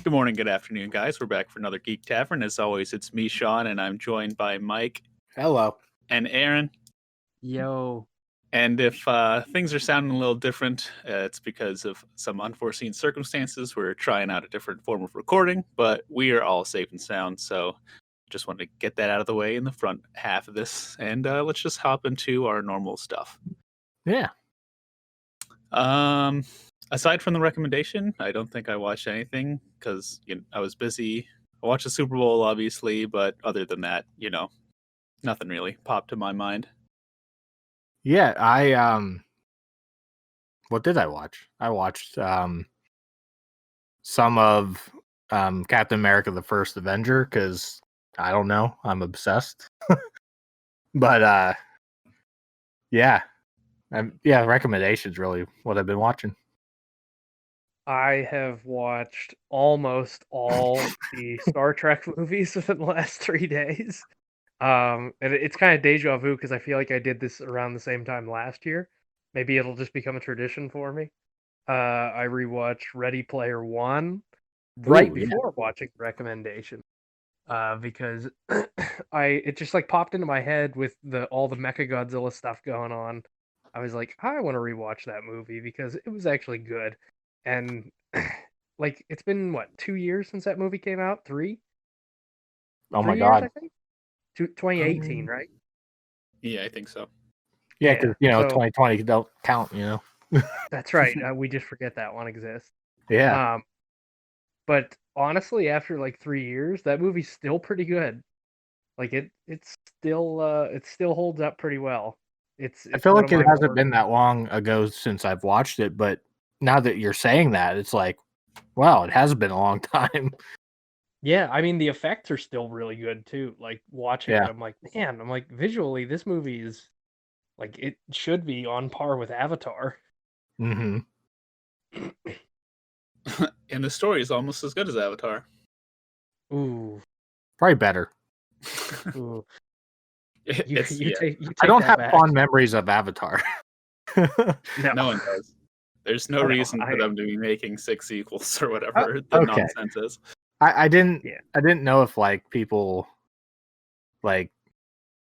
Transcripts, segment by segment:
Good morning, good afternoon, guys. We're back for another Geek Tavern. As always, it's me, Sean, and I'm joined by Mike Hello. and Aaron. Yo. And if things are sounding a little different, it's because of some unforeseen circumstances. We're trying out a different form of recording, but we are all safe and sound. So just wanted to get that out of the way in the front half of this. And let's just hop into our normal stuff. Yeah. Aside from the recommendation, I don't think I watched anything because I was busy. I watched the Super Bowl, obviously, but other than that, nothing really popped to my mind. Yeah, what did I watch? I watched some of Captain America the First Avenger because I don't know, I'm obsessed. But recommendations really what I've been watching. I have watched almost all the Star Trek movies within the last 3 days. And it's kind of deja vu because I feel like I did this around the same time last year. Maybe it'll just become a tradition for me. I rewatched Ready Player One right before watching recommendation. Because it just like popped into my head with all the Mechagodzilla stuff going on. I was like, I want to rewatch that movie because it was actually good. And like it's been 2 years since that movie came out? 3? Oh 3 my years, god. I think? 2018, right? Yeah, I think so. Yeah, because so 2020 don't count, That's right. We just forget that one exists. Yeah. But honestly, after like 3 years, that movie's still pretty good. Like it still holds up pretty well. I feel like it hasn't been that long ago since I've watched it, but now that you're saying that, it's like, wow, it has been a long time. Yeah, I mean the effects are still really good too. Like watching it, I'm like, man, visually this movie is like it should be on par with Avatar. Mm-hmm. And the story is almost as good as Avatar. Ooh. Probably better. Ooh. You take I don't have fond memories of Avatar. No one does. There's no reason for them to be making 6 sequels or whatever nonsense is. I didn't know if like people like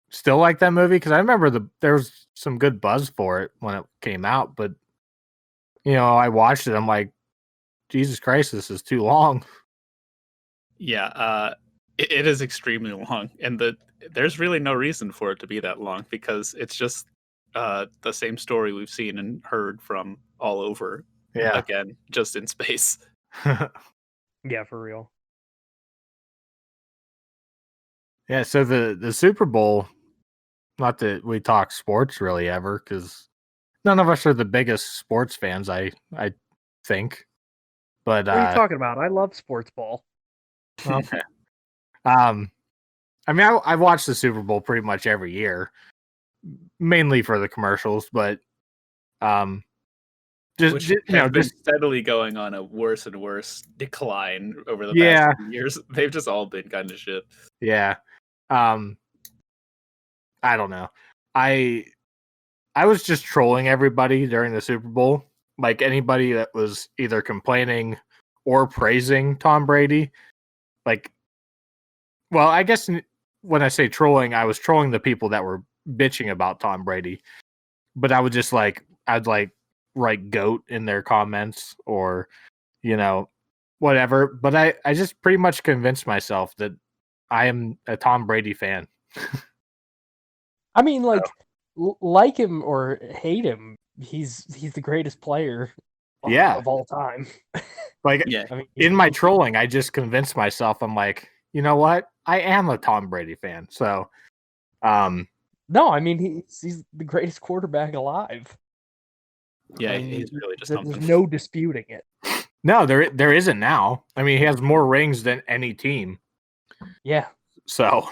still like that movie because I remember there was some good buzz for it when it came out, but I watched it. I'm like, Jesus Christ, this is too long. Yeah, it is extremely long, and there's really no reason for it to be that long because it's just the same story we've seen and heard from all over. Yeah, again, just in space. Yeah, for real. Yeah, so the Super Bowl. Not that we talk sports really ever, because none of us are the biggest sports fans. I think. But what are you talking about? I love sports ball. Okay. I mean, I've watched the Super Bowl pretty much every year, mainly for the commercials, but Which have been steadily going on a worse and worse decline over the past few years. They've just all been kind of shit. Yeah. I don't know. I was just trolling everybody during the Super Bowl. Like anybody that was either complaining or praising Tom Brady. Like, well, I guess when I say trolling, I was trolling the people that were bitching about Tom Brady. But I would just I'd write GOAT in their comments or, whatever. But I just pretty much convinced myself that I am a Tom Brady fan. I mean, like him or hate him, he's the greatest player of all time. I mean, in my trolling, I just convinced myself. I'm like, you know what? I am a Tom Brady fan. So, no, I mean he's the greatest quarterback alive. Yeah, I mean, he's really just there's no disputing it. No, there isn't now. I mean, he has more rings than any team. Yeah. So,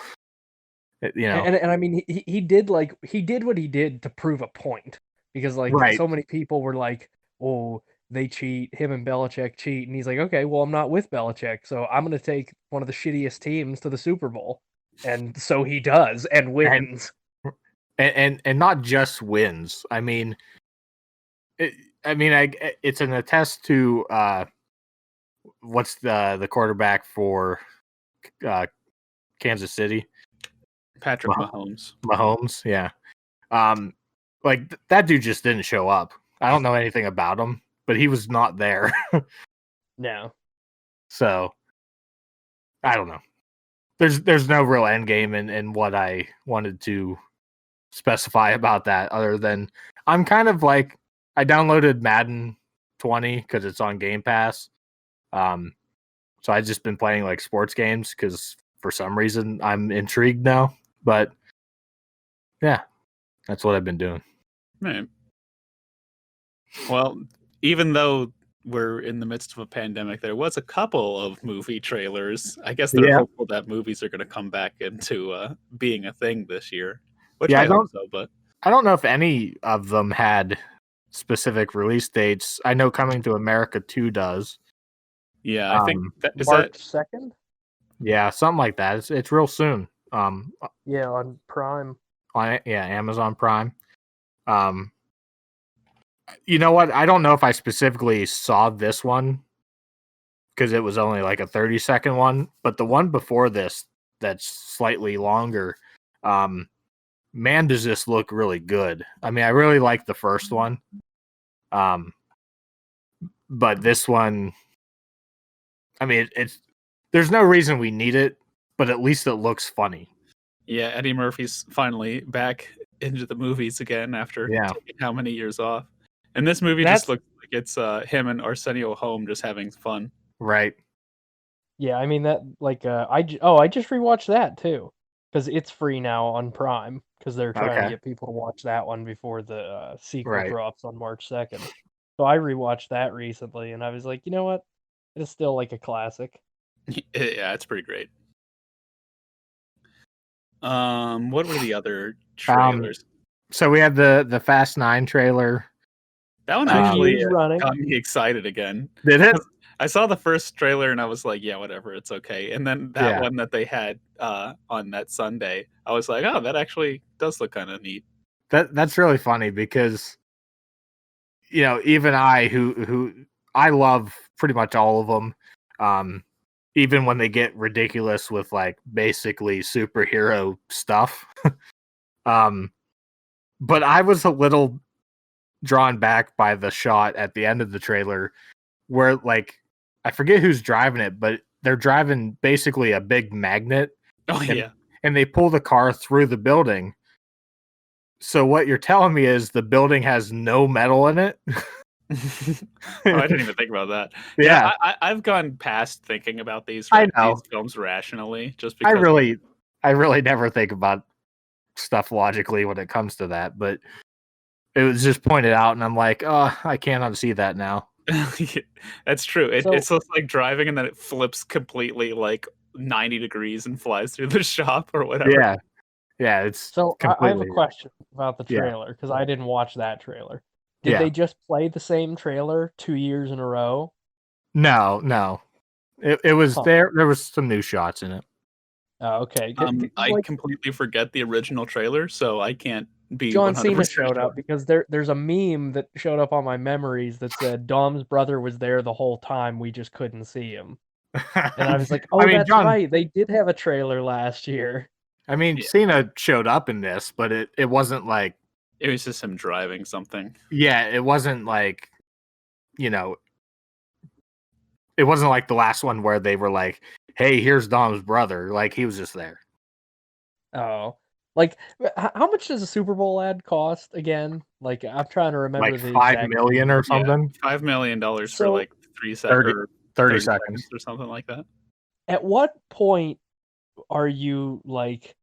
and I mean he did what he did to prove a point because so many people were like, oh, they cheat, him and Belichick cheat, and he's like, okay, well, I'm not with Belichick, so I'm gonna take one of the shittiest teams to the Super Bowl, and so he does and wins, and not just wins. I mean, it's an attest to what's the quarterback for Kansas City? Patrick Mahomes. Mahomes, yeah. Like that dude just didn't show up. I don't know anything about him, but he was not there. No. So I don't know. There's no real end game in what I wanted to specify about that, other than I'm kind of like, I downloaded Madden 20 because it's on Game Pass. So I've just been playing like sports games because for some reason I'm intrigued now. But yeah, that's what I've been doing. Right. Well, even though we're in the midst of a pandemic, there was a couple of movie trailers. I guess they're hopeful that movies are going to come back into being a thing this year. Which I hope so, but I don't know if any of them had specific release dates. I know Coming to America 2 does. Yeah, I think is March 2nd? Yeah, something like that. It's real soon. Yeah, on Prime. Amazon Prime. You know what? I don't know if I specifically saw this one because it was only like a 30-second one, but the one before this that's slightly longer, man, does this look really good. I mean, I really like the first one. But this one, I mean, there's no reason we need it, but at least it looks funny. Yeah, Eddie Murphy's finally back into the movies again after taking how many years off. And this movie just looks like it's him and Arsenio Home just having fun. Right. Yeah, I mean that I just rewatched that too because it's free now on Prime because they're trying to get people to watch that one before the sequel drops on March 2nd. So I rewatched that recently and I was like, you know what? It is still like a classic. Yeah, it's pretty great. What were the other trailers? So we had the Fast 9 trailer. That one actually got me excited again. Did it? I saw the first trailer and I was like, yeah, whatever, it's okay. And then that one that they had on that Sunday, I was like, oh, that actually does look kind of neat. That's really funny because, you know, even I, who I love pretty much all of them, even when they get ridiculous with like basically superhero stuff. But I was a little drawn back by the shot at the end of the trailer where, like, I forget who's driving it, but they're driving basically a big magnet. Oh, yeah. And they pull the car through the building. So what you're telling me is the building has no metal in it? Oh, I didn't even think about that. Yeah, I've gone past thinking about these films rationally, just because I really never think about stuff logically when it comes to that, but it was just pointed out, and I'm like, oh, I can't unsee that now. That's true. It's just like driving, and then it flips completely like 90 degrees and flies through the shop or whatever. Yeah. It's so. I have a question about the trailer because I didn't watch that trailer. Did they just play the same trailer 2 years in a row? No. It was there. There was some new shots in it. Oh, okay. I completely forget the original trailer, so I can't be. John Cena showed up because there's a meme that showed up on my memories that said Dom's brother was there the whole time. We just couldn't see him. And I was like, oh, that's right. They did have a trailer last year. I mean, Cena showed up in this, but it wasn't like. It was just him driving something. Yeah, it wasn't like, you know, it wasn't like the last one where they were like, hey, here's Dom's brother. Like, he was just there. Oh. Like, how much does a Super Bowl ad cost again? Like, I'm trying to remember like $5 million or something. $5 million for like 30 seconds or something like that. At what point are you like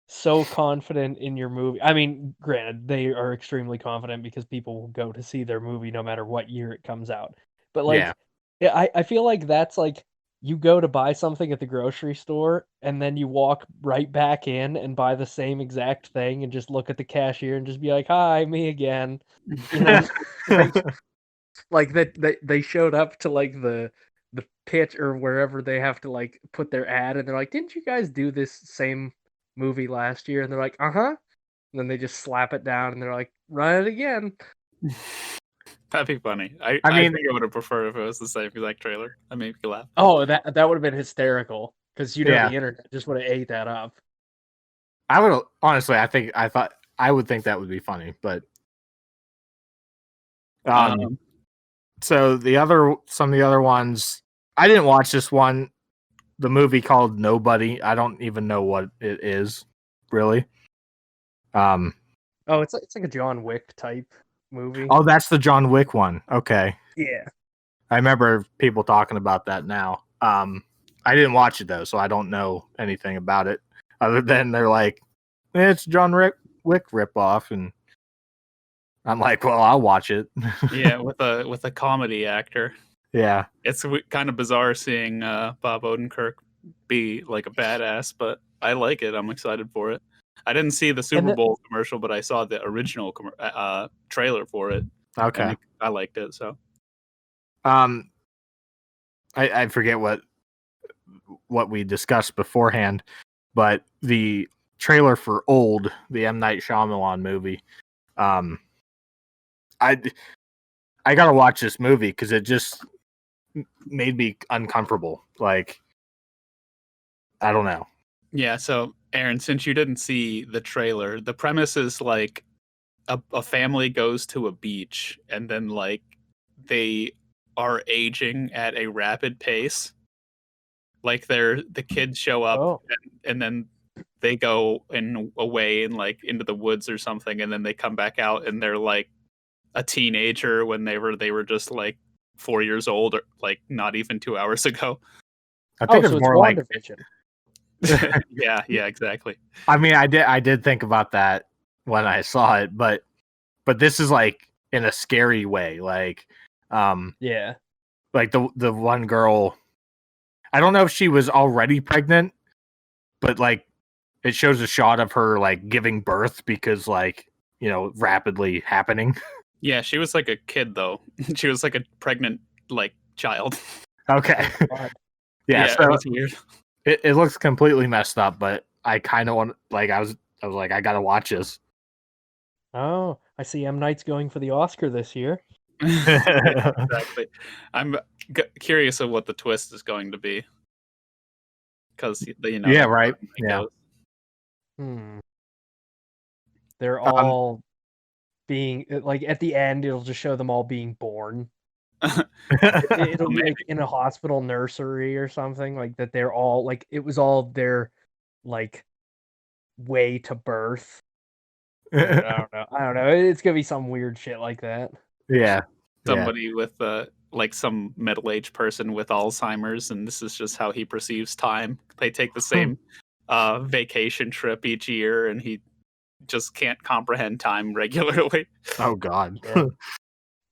so confident in your movie? I mean, granted, they are extremely confident because people will go to see their movie no matter what year it comes out. But like, I feel like that's like you go to buy something at the grocery store and then you walk right back in and buy the same exact thing and just look at the cashier and just be like, hi, me again. You know, like that they showed up to like the pitch or wherever they have to like put their ad and they're like, didn't you guys do this same movie last year? And they're like, and then they just slap it down and they're like, run it again. That'd be funny. I mean, think I would have preferred if it was the same exact trailer. That made me laugh. Oh, that would have been hysterical because the Yeah. internet just would have ate that up. I would honestly. I would think that would be funny, but so some of the other ones, I didn't watch this one. The movie called Nobody. I don't even know what it is, really. Oh, it's like a John Wick type movie. Oh, that's the John Wick one. Okay. Yeah. I remember people talking about that now. I didn't watch it though, so I don't know anything about it other than they're like, it's John Wick ripoff, and I'm like, well, I'll watch it. Yeah, with a comedy actor. Yeah, it's kind of bizarre seeing Bob Odenkirk be like a badass, but I like it. I'm excited for it. I didn't see the Super Bowl commercial, but I saw the original trailer for it. Okay, I liked it. So, I forget what we discussed beforehand, but the trailer for Old, the M. Night Shyamalan movie, I gotta watch this movie because it just made me uncomfortable. Like, I don't know. Yeah, so Aaron, since you didn't see the trailer, the premise is like a family goes to a beach and then like they are aging at a rapid pace. Like the kids show up and then they go away and like into the woods or something, and then they come back out and they're like a teenager when they were just like 4 years old, or like not even 2 hours ago. I think it's more like yeah, exactly. I mean, I did think about that when I saw it, but this is like in a scary way. Like, yeah, like the one girl, I don't know if she was already pregnant, but like it shows a shot of her like giving birth because like, you know, rapidly happening. Yeah, she was like a kid though. She was like a pregnant like child. Okay. Yeah, so it was weird. It looks completely messed up, but I kind of want, like, I was like, I gotta watch this. Oh, I see M. Night's going for the Oscar this year. Exactly. I'm curious of what the twist is going to be. Because, you know. Yeah, right. Yeah. They're all being, like, at the end, it'll just show them all being born. It'll be like in a hospital nursery or something, like that they're all like it was all their like way to birth. I don't know. It's gonna be some weird shit like that. Yeah. Somebody with like some middle-aged person with Alzheimer's, and this is just how he perceives time. They take the same vacation trip each year, and he just can't comprehend time regularly. Oh God. Yeah.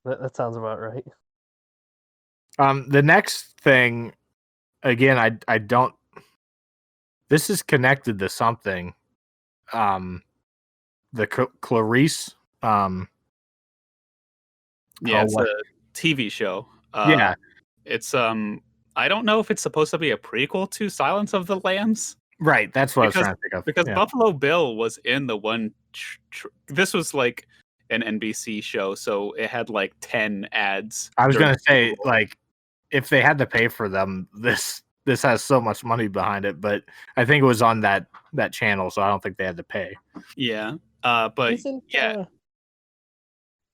That sounds about right. The next thing, again, I don't. This is connected to something. The Clarice. Yeah, it's a TV show. Yeah, it's I don't know if it's supposed to be a prequel to Silence of the Lambs. Right, that's what I was trying to think of. Because Buffalo Bill was in the one. This was like an NBC show, so it had like 10 ads. I was gonna say, like, if they had to pay for them, this has so much money behind it. But I think it was on that channel, so I don't think they had to pay. Yeah, but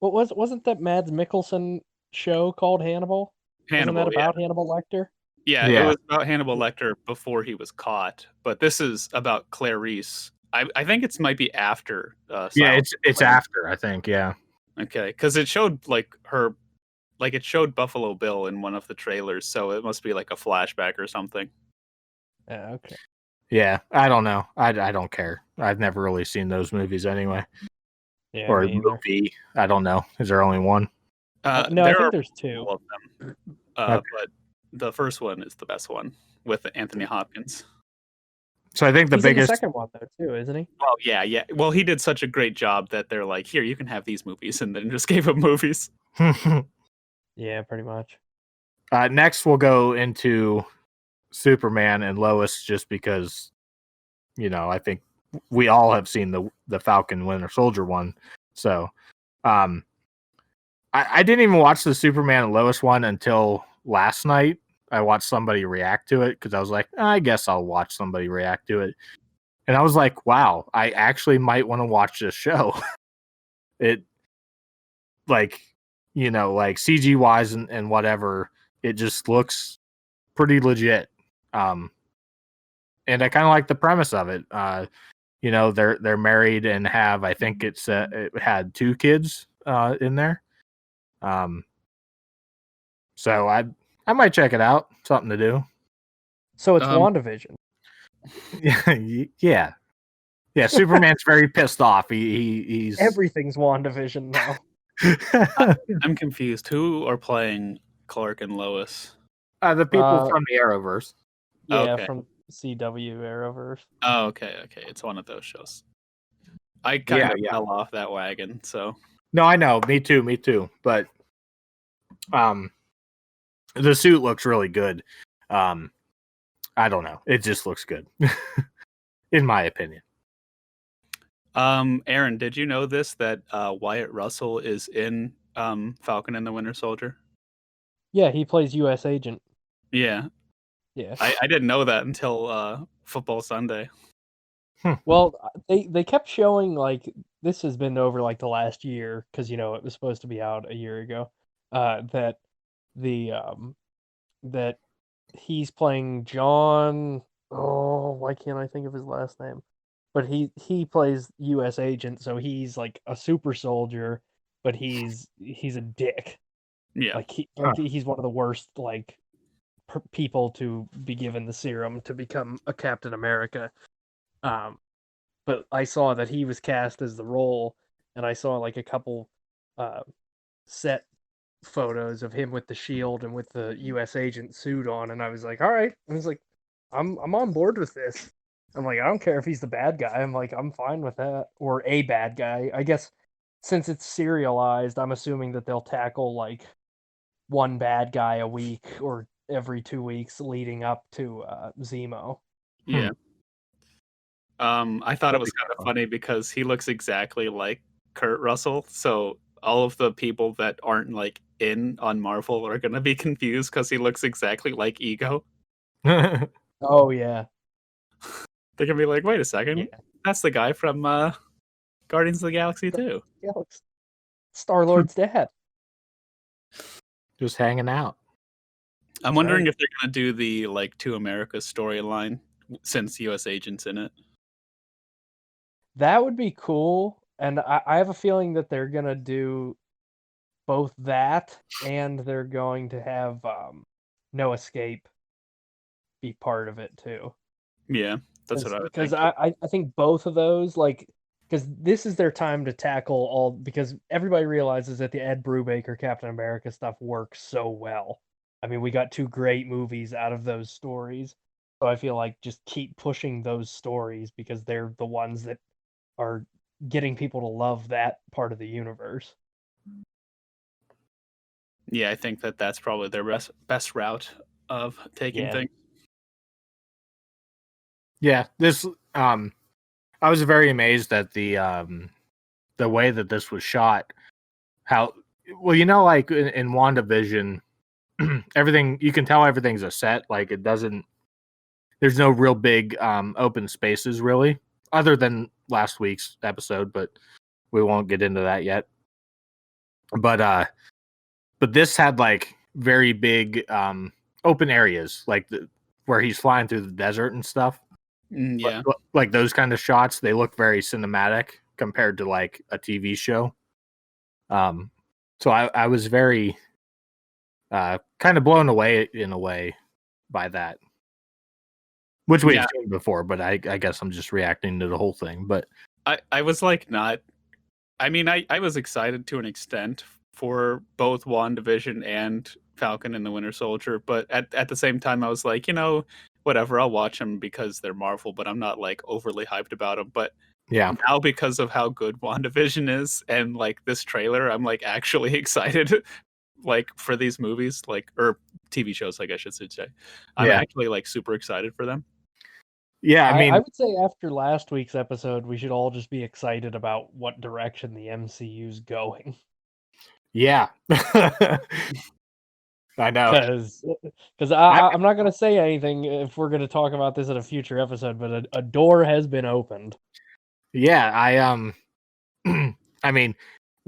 wasn't that Mads Mikkelsen show called Hannibal? Wasn't that about Hannibal Lecter? Yeah, it was about Hannibal Lecter before he was caught. But this is about Clarice. I think it might be after. Yeah, it's after, I think. Yeah. Okay, because it showed like her, like it showed Buffalo Bill in one of the trailers, so it must be like a flashback or something. Yeah. Okay. Yeah, I don't know. I don't care. I've never really seen those movies anyway. Yeah, or a movie. I don't know. Is there only one? No, I think there's two of them. But the first one is the best one with Anthony Hopkins. So I think He's in the second one though too, isn't he? Well, yeah. Well, he did such a great job that they're like, here, you can have these movies, and then just gave him movies. Yeah, pretty much. Next, we'll go into Superman and Lois, just because, you know, I think we all have seen the Falcon Winter Soldier one. So, I didn't even watch the Superman and Lois one until last night. I watched somebody react to it because I was like, I guess I'll watch somebody react to it. And I was like, wow, I actually might want to watch this show. It, like, like CG wise and whatever, it just looks pretty legit. And I kind of like the premise of it. They're married and have, I think it had 2 kids in there. So I might check it out. Something to do. So it's WandaVision. Yeah. Superman's very pissed off. He's Everything's WandaVision now. I'm confused. Who are playing Clark and Lois? The people from the Arrowverse. Yeah, Okay. from CW Arrowverse. Oh, okay. It's one of those shows. I kind of fell off that wagon, so. No, I know. Me too. But the suit looks really good. I don't know. It just looks good, in my opinion. Aaron, did you know this, that Wyatt Russell is in Falcon and the Winter Soldier? Yeah, he plays U.S. Agent. Yeah. Yeah. I didn't know that until Football Sunday. Well, they kept showing, like, this has been over like the last year because it was supposed to be out a year ago. That he's playing John. Oh, why can't I think of his last name? But he plays U.S. Agent, so he's like a super soldier, but he's a dick. Yeah. Like he's one of the worst people to be given the serum to become a Captain America. But I saw that he was cast as the role, and I saw like a couple set photos of him with the shield and with the U.S. Agent suit on, and I was like, all right. I was like, I'm on board with this. I'm like, I don't care if he's the bad guy. I'm like, I'm fine with that. Or a bad guy. I guess since it's serialized, I'm assuming that they'll tackle like one bad guy a week or every 2 weeks leading up to Zemo. Yeah. I thought it was kind of funny because he looks exactly like Kurt Russell, so all of the people that aren't like in on Marvel are gonna be confused because he looks exactly like Ego. Oh yeah. They're gonna be like, wait a second, that's the guy from Guardians of the Galaxy 2. Yeah, Star-Lord's dad. Just hanging out. I'm wondering if they're gonna do the like To America storyline since U.S. Agent's in it. That would be cool, and I have a feeling that they're gonna do both that and they're going to have No Escape be part of it too. Yeah, that's what I would think. Because I think both of those, because this is their time to tackle all, because everybody realizes that the Ed Brubaker Captain America stuff works so well. I mean, we got 2 great movies out of those stories. So I feel like just keep pushing those stories because they're the ones that are getting people to love that part of the universe. Yeah, I think that's probably their best route of taking things. Yeah, this I was very amazed at the way that this was shot. How like in WandaVision, everything, you can tell everything's a set. Like there's no real big open spaces really, other than last week's episode, but we won't get into that yet. But this had like very big open areas, like where he's flying through the desert and stuff. Yeah, like those kind of shots, they look very cinematic compared to like a TV show. So I was very kind of blown away in a way by that, which we've seen before, but I guess I'm just reacting to the whole thing. But I was like not. I mean, I was excited to an extent for both WandaVision and Falcon and the Winter Soldier, but at the same time, I was like, whatever, I'll watch them because they're Marvel, but I'm not like overly hyped about them. But yeah, now because of how good WandaVision is and like this trailer, I'm like actually excited like for these movies, like, or TV shows, like I should say. I'm actually like super excited for them. Yeah, I mean, I would say after last week's episode, we should all just be excited about what direction the MCU's going. Yeah. I know. Because I'm not gonna say anything if we're gonna talk about this in a future episode, but a door has been opened. Yeah, I mean,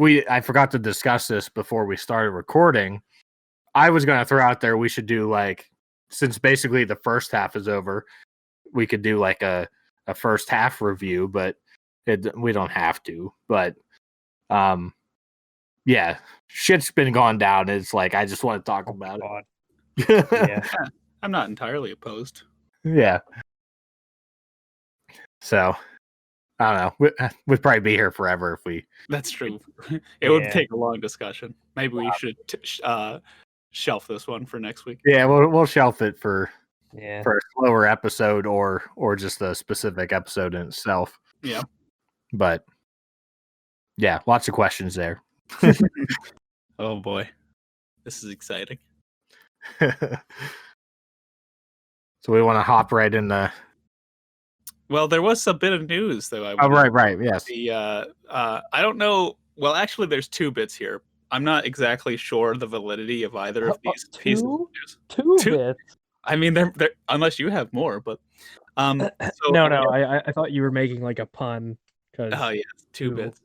I forgot to discuss this before we started recording. I was gonna throw out there we should do like, since basically the first half is over, we could do like a first half review, but we don't have to. But yeah, shit's been gone down. It's like I just want to talk about God. it. Yeah. I'm not entirely opposed. Yeah. So I don't know. We'd probably be here forever if we. That's true. It would Yeah. take a long discussion. Maybe we should shelf this one for next week. Yeah, we'll shelf it for Yeah. a slower episode or just a specific episode in itself. Yeah. But yeah, lots of questions there. Oh boy, this is exciting. So we want to hop right in the. Well, there was a bit of news though. Right, yes. I don't know. Well, actually, there's two bits here. I'm not exactly sure the validity of either of these pieces of news. Two bits. I mean, they're unless you have more, but so, No, I thought you were making like a pun. Oh yeah, two bits.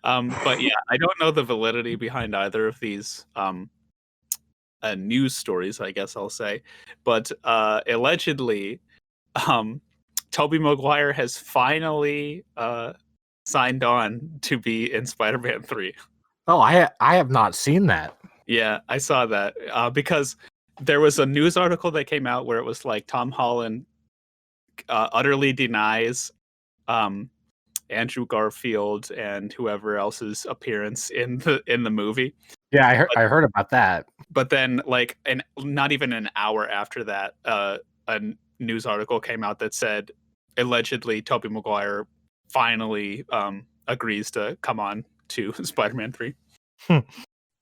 But yeah, I don't know the validity behind either of these news stories, I guess I'll say. But allegedly, Tobey Maguire has finally signed on to be in Spider-Man 3. Oh, I have not seen that. Yeah, I saw that because there was a news article that came out where it was like Tom Holland utterly denies Andrew Garfield and whoever else's appearance in the movie. Yeah, I heard about that. But then, like, not even an hour after that, a news article came out that said allegedly Tobey Maguire finally agrees to come on to Spider-Man 3.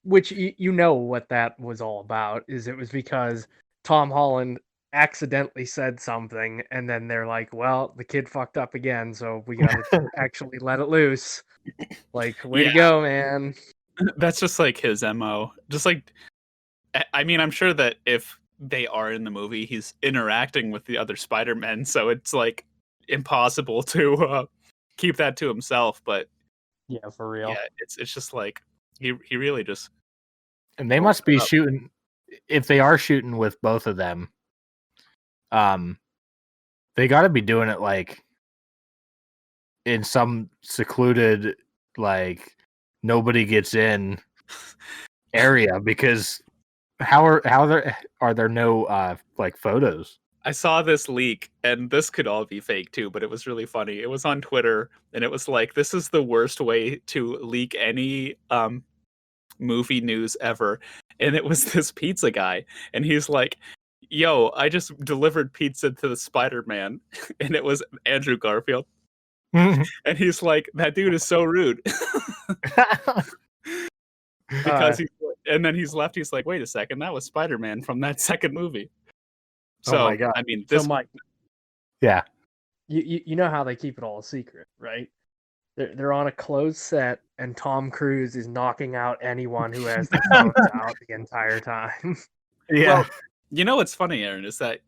Which you know what that was all about. It was because Tom Holland accidentally said something, and then they're like, well, the kid fucked up again, so we gotta actually let it loose. Like, way to go, man. That's just like his MO. Just like, I mean, I'm sure that if they are in the movie, he's interacting with the other Spider-Men, so it's like impossible to keep that to himself. But yeah, for real. Yeah, it's just like he really just. And they must be shooting, if they are shooting with both of them. They got to be doing it like in some secluded, like nobody gets in area, because how are there no like photos? I saw this leak, and this could all be fake too, but it was really funny. It was on Twitter, and it was like, this is the worst way to leak any movie news ever. And it was this pizza guy, and he's like, yo, I just delivered pizza to the Spider-Man, and it was Andrew Garfield. And he's like, that dude is so rude. Because and then he's left, he's like, wait a second, that was Spider-Man from that second movie. So, oh my God. I mean, this... So, Mike, yeah, you know how they keep it all a secret, right? They're on a closed set, and Tom Cruise is knocking out anyone who has their phones out the entire time. Yeah. Well, you know what's funny, Aaron, is that,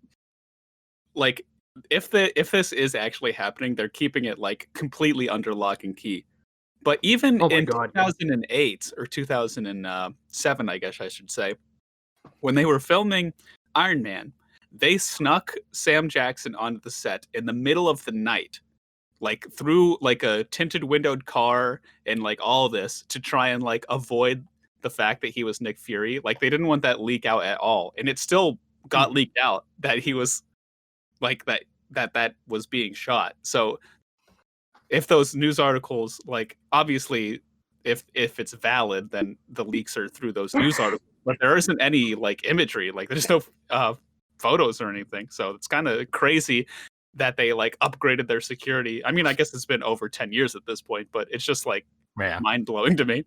like, if this is actually happening, they're keeping it like completely under lock and key. But even in 2008 or 2007, I guess I should say, when they were filming Iron Man, they snuck Sam Jackson onto the set in the middle of the night, like through like a tinted windowed car and like all this, to try and like avoid the fact that he was Nick Fury. Like, they didn't want that leak out at all, and it still got leaked out that he was like that was being shot. So if those news articles, like, obviously if it's valid, then the leaks are through those news articles, but there isn't any like imagery, like there's no photos or anything. So it's kind of crazy that they like upgraded their security. I mean, I guess it's been over 10 years at this point, but it's just like mind-blowing to me.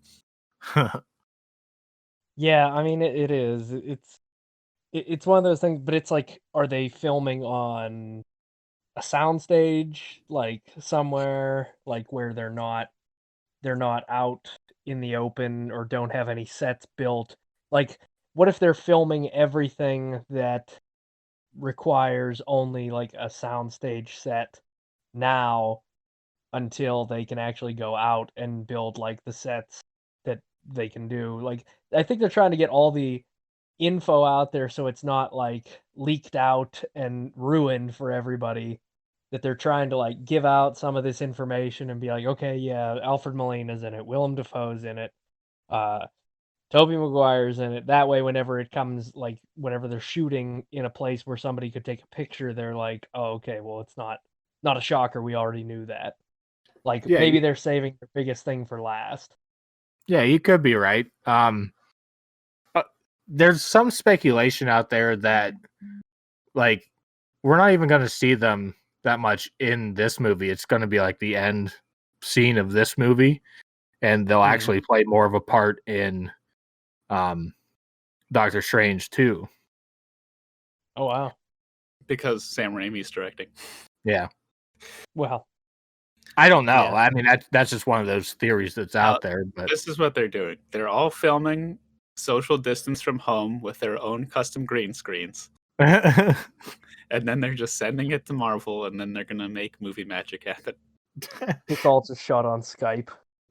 Yeah, I mean, it is. It's one of those things, but it's like, are they filming on a soundstage, like somewhere, like where they're not out in the open or don't have any sets built. Like, what if they're filming everything that requires only like a soundstage set now until they can actually go out and build like the sets that they can do? Like, I think they're trying to get all the info out there so it's not like leaked out and ruined for everybody, that they're trying to like give out some of this information and be like, okay, yeah, Alfred Molina's in it, Willem Dafoe's in it, Tobey Maguire's in it. That way, whenever it comes, like whenever they're shooting in a place where somebody could take a picture, they're like, oh, okay, well, it's not a shocker, we already knew that. Like, Yeah, maybe they're saving their biggest thing for last. Yeah, you could be right. There's some speculation out there that, like, we're not even going to see them that much in this movie. It's going to be like the end scene of this movie, and they'll actually play more of a part in Doctor Strange too. Oh, wow. Because Sam Raimi's directing. Yeah. Well, I don't know. Yeah. I mean, that's just one of those theories that's out there. But This is what they're doing. They're all filming social distance from home with their own custom green screens. And then they're just sending it to Marvel, and then they're going to make movie magic happen. it's all just shot on Skype.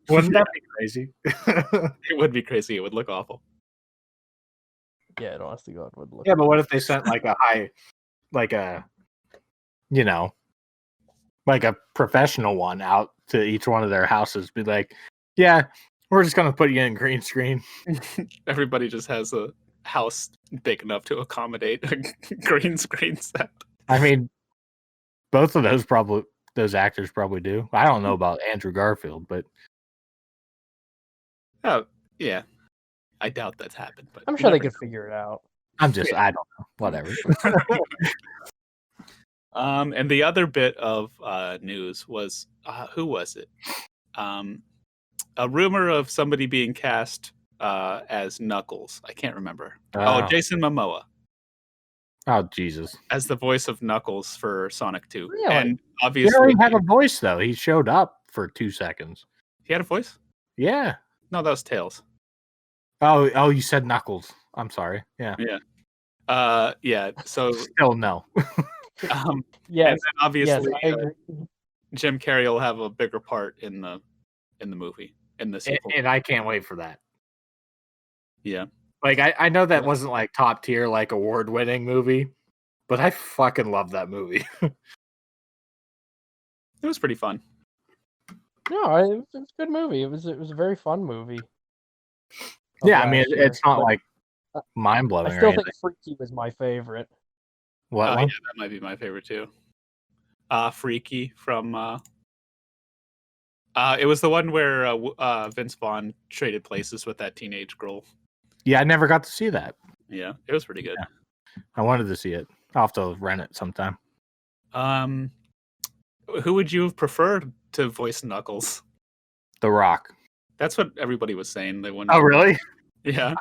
Wouldn't that be crazy? It would be crazy. It would look awful. Yeah, it honestly God would look. Yeah, but what if they sent like a professional one out to each one of their houses? Be like, yeah, we're just gonna put you in green screen. Everybody just has a house big enough to accommodate a green screen set. I mean, both of those actors probably do. I don't know about Andrew Garfield, but Oh, yeah. I doubt that's happened, but I'm sure they could figure it out. I don't know. Whatever. And the other bit of news was who was it? A rumor of somebody being cast as Knuckles. I can't remember. Jason Momoa. Oh, Jesus. As the voice of Knuckles for Sonic 2. Really? And He obviously already had a voice though. He showed up for 2 seconds. he had a voice? Yeah. No, that was Tails. Oh, you said Knuckles. I'm sorry. Yeah. Yeah. So Still no. and Yes, then obviously I agree. Jim Carrey will have a bigger part in the movie, in the sequel. And I can't wait for that. Yeah. Like I know that wasn't like top tier, like award-winning movie, but I fucking love that movie. It was pretty fun. No, it was a good movie. It was a very fun movie. Yeah, I mean it's not like mind blowing. I still think Freaky was my favorite. What? Yeah, One? that might be my favorite too. Freaky from it was the one where Vince Vaughn traded places with that teenage girl. Yeah, I never got to see that. Yeah, it was pretty good. Yeah. I wanted to see it. I'll have to rent it sometime. Who would you have preferred to voice Knuckles? The Rock. That's what everybody was saying. They wanted. Oh, really? Yeah.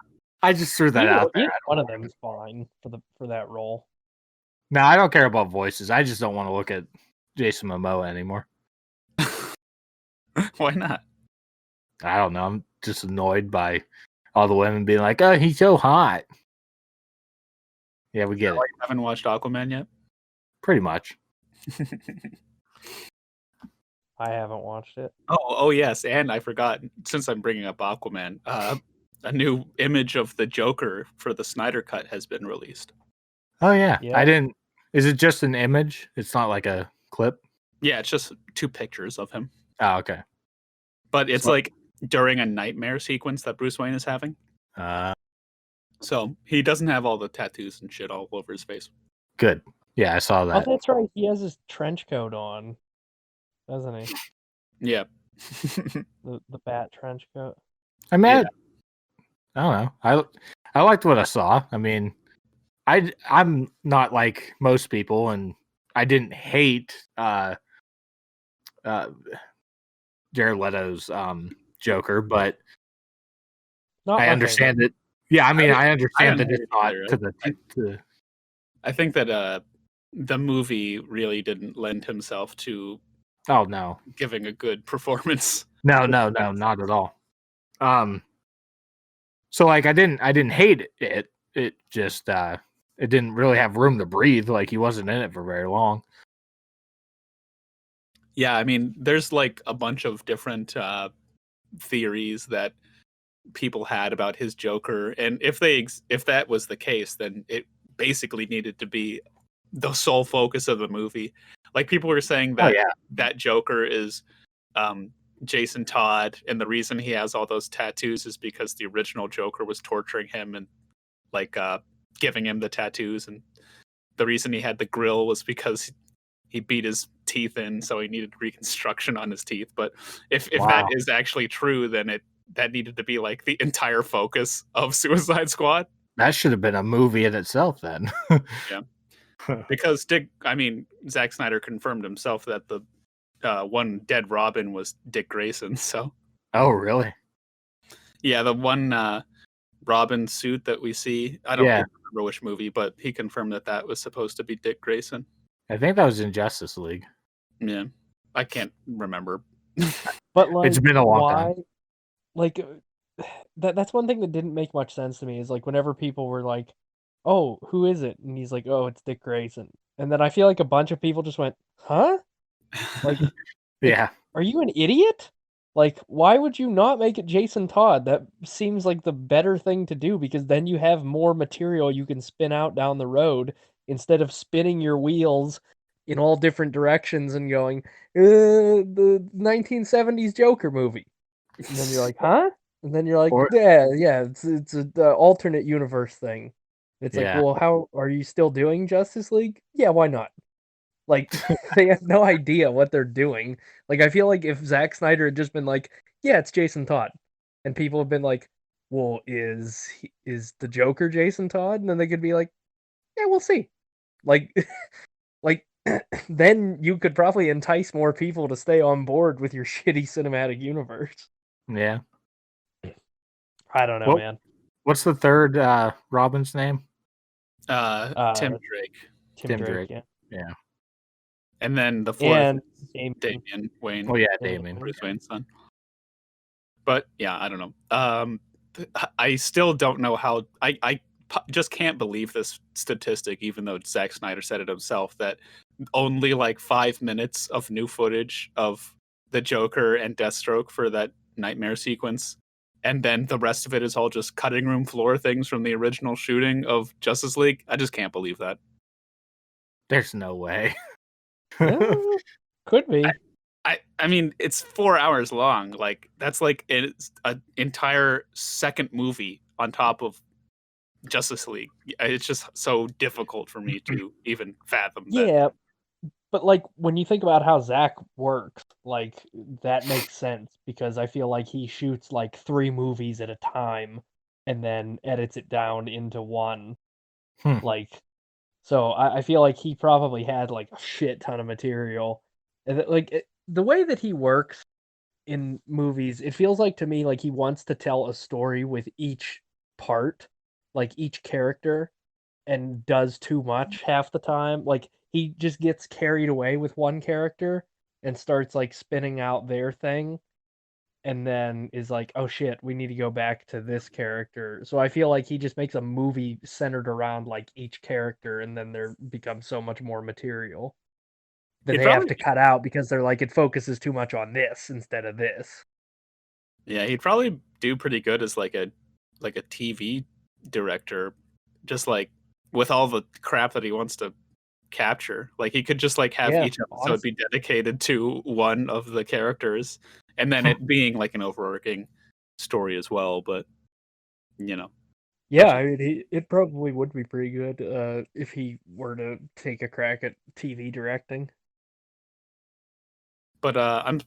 I just threw that out there. Either one of them is fine for that role. No, I don't care about voices. I just don't want to look at Jason Momoa anymore. Why not? I don't know. I'm just annoyed by all the women being like, "Oh, he's so hot." Yeah, we get it. You haven't watched Aquaman yet? Pretty much. I haven't watched it. Oh yes, and I forgot. Since I'm bringing up Aquaman, a new image of the Joker for the Snyder Cut has been released. Oh yeah. Yeah. I didn't. Is it just an image? It's not like a clip. Yeah, it's just 2 pictures of him. Oh, okay. But it's So- like during a nightmare sequence that Bruce Wayne is having. So he doesn't have all the tattoos and shit all over his face. Good. Yeah, I saw Oh, that. that's right. He has his trench coat on, doesn't he? Yeah. The bat trench coat. I mean, Yeah. I don't know. I liked what I saw. I mean, I'm not like most people, and I didn't hate Jared Leto's Joker, but Not I my understand it. Yeah, I mean, I I understand that it's not understand to the I think that the movie really didn't lend himself to Oh no, giving a good performance. not at all. So like I didn't hate it. It just it didn't really have room to breathe. Like he wasn't in it for very long. Yeah, I mean, there's like a bunch of different theories that people had about his Joker, and if that was the case, then it basically needed to be the sole focus of the movie. Like people were saying that that Joker is Jason Todd, and the reason he has all those tattoos is because the original Joker was torturing him and like giving him the tattoos, and the reason he had the grill was because he beat his teeth in, so he needed reconstruction on his teeth. But if that is actually true, then that needed to be like the entire focus of Suicide Squad. That should have been a movie in itself then. Yeah. Because Zack Snyder confirmed himself that the one dead Robin was Dick Grayson. So. Oh, really? Yeah, the one Robin suit that we see. I don't remember which movie, but he confirmed that was supposed to be Dick Grayson. I think that was in Justice League. Yeah, I can't remember. But like, it's been a long time. Like that's one thing that didn't make much sense to me is like whenever people were like, "Oh, who is it?" and he's like, "Oh, it's Dick Grayson," and then I feel like a bunch of people just went, "Huh?" Like, yeah. Are you an idiot? Like, why would you not make it Jason Todd? That seems like the better thing to do because then you have more material you can spin out down the road instead of spinning your wheels in all different directions and going, the 1970s Joker movie. And then you're like, huh? And then you're like, it's an alternate universe thing. It's like, well, how are you still doing Justice League? Yeah, why not? Like, they have no idea what they're doing. Like, I feel like if Zack Snyder had just been like, yeah, it's Jason Todd, and people have been like, well, is the Joker Jason Todd? And then they could be like, yeah, we'll see. Like, then you could probably entice more people to stay on board with your shitty cinematic universe. Yeah. I don't know, man. What's the third Robin's name? Tim Drake. Tim Drake, yeah. And then the fourth, Damian Wayne. Oh yeah, Damian, Bruce Wayne's son. But yeah, I don't know. I still don't know how. I just can't believe this statistic, even though Zack Snyder said it himself, that only like 5 minutes of new footage of the Joker and Deathstroke for that nightmare sequence, and then the rest of it is all just cutting room floor things from the original shooting of Justice League. I just can't believe that. There's no way. Could be. I mean, it's 4 hours long. Like that's like an entire second movie on top of Justice League. It's just so difficult for me to even fathom that. Yeah, but like when you think about how Zack works, like that makes sense because I feel like he shoots like 3 movies at a time and then edits it down into one. Like, so I feel like he probably had like a shit ton of material. And the way that he works in movies, it feels like to me like he wants to tell a story with each part, like each character, and does too much half the time. Like he just gets carried away with one character and starts like spinning out their thing and then is like, oh shit, we need to go back to this character. So I feel like he just makes a movie centered around like each character and then there becomes so much more material that they have to cut out because they're like, it focuses too much on this instead of this. Yeah, he'd probably do pretty good as like a TV director, just like with all the crap that he wants to capture. Like he could just like have each episode be dedicated to one of the characters, and then it being like an overarching story as well. But you know, yeah, I mean, it probably would be pretty good if he were to take a crack at TV directing. But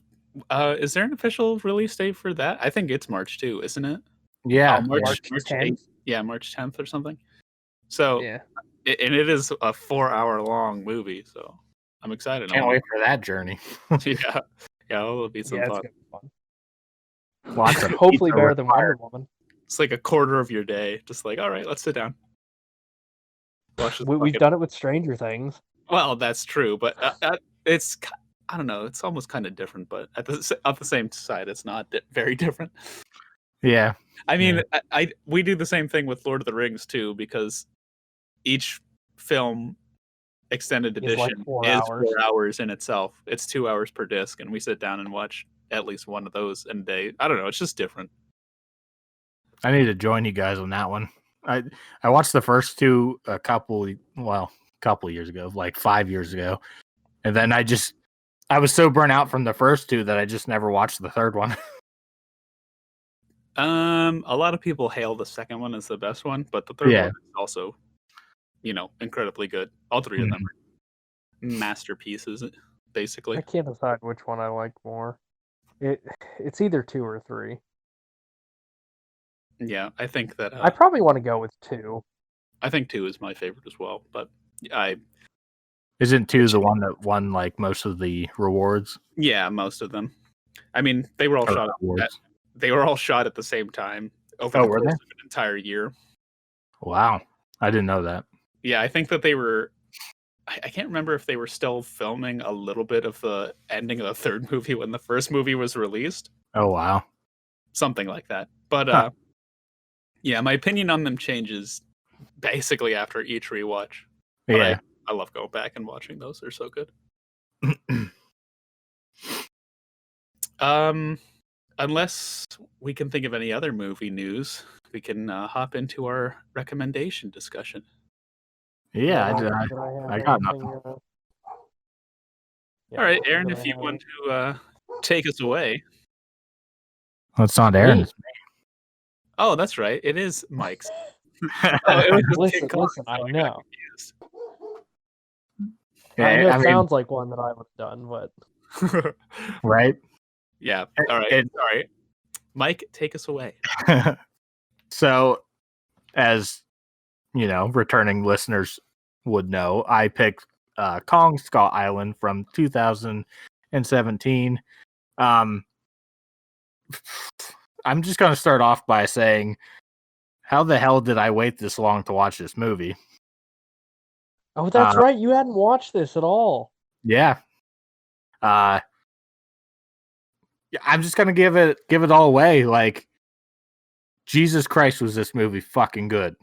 is there an official release date for that? I think it's March 2, isn't it? Yeah, March 10th. Yeah, March 10th or something. So yeah, and it is a 4-hour long movie. So I'm excited. Can't wait for that journey. yeah, it'll be some fun. It's gonna be fun. Lots of hopefully better than Wonder Woman. It's like a quarter of your day, just like, all right, let's sit down. We've done it with Stranger Things. Well, that's true, but it's, I don't know, it's almost kind of different, but at the same side, it's not very different. Yeah. I mean, we do the same thing with Lord of the Rings too, because each film extended It's like edition 4 is hours. 4 hours in itself. It's 2 hours per disc, and we sit down and watch at least one of those in a day. I don't know. It's just different. I need to join you guys on that one. I watched the first two a couple years ago, like 5 years ago, and then I was so burnt out from the first two that I just never watched the third one. A lot of people hail the second one as the best one, but the third Yeah. one is also, incredibly good. All three of them are masterpieces, basically. I can't decide which one I like more. It's either 2 or 3. Yeah, I think that I probably want to go with 2. I think 2 is my favorite as well, but Isn't 2 the one that won like most of the rewards? yeah, most of them. I mean, they were all Or shot awards? they were all shot at the same time over Oh, the were course they? of an entire year. Wow, I didn't know that. Yeah, I think that they were. I can't remember if they were still filming a little bit of the ending of the third movie when the first movie was released. Oh wow, Something like that. But yeah, my opinion on them changes basically after each rewatch. But yeah. I love going back and watching those. They're so good. Unless we can think of any other movie news, we can hop into our recommendation discussion. Yeah, I got nothing. All right, Aaron, if you want to take us away. Well, it's not Aaron. It's me. Oh, that's right. It is Mike's. It was just King Kong, listen, I so got know. confused. I know I it mean, sounds like one that I would have done, but right? Yeah. All right. All right. Mike, take us away. So, as you know, returning listeners would know, I picked Kong Skull Island from 2017. I'm just going to start off by saying, how the hell did I wait this long to watch this movie? oh, that's right. You hadn't watched this at all. Yeah. I'm just gonna give it all away. Like, Jesus Christ, was this movie fucking good?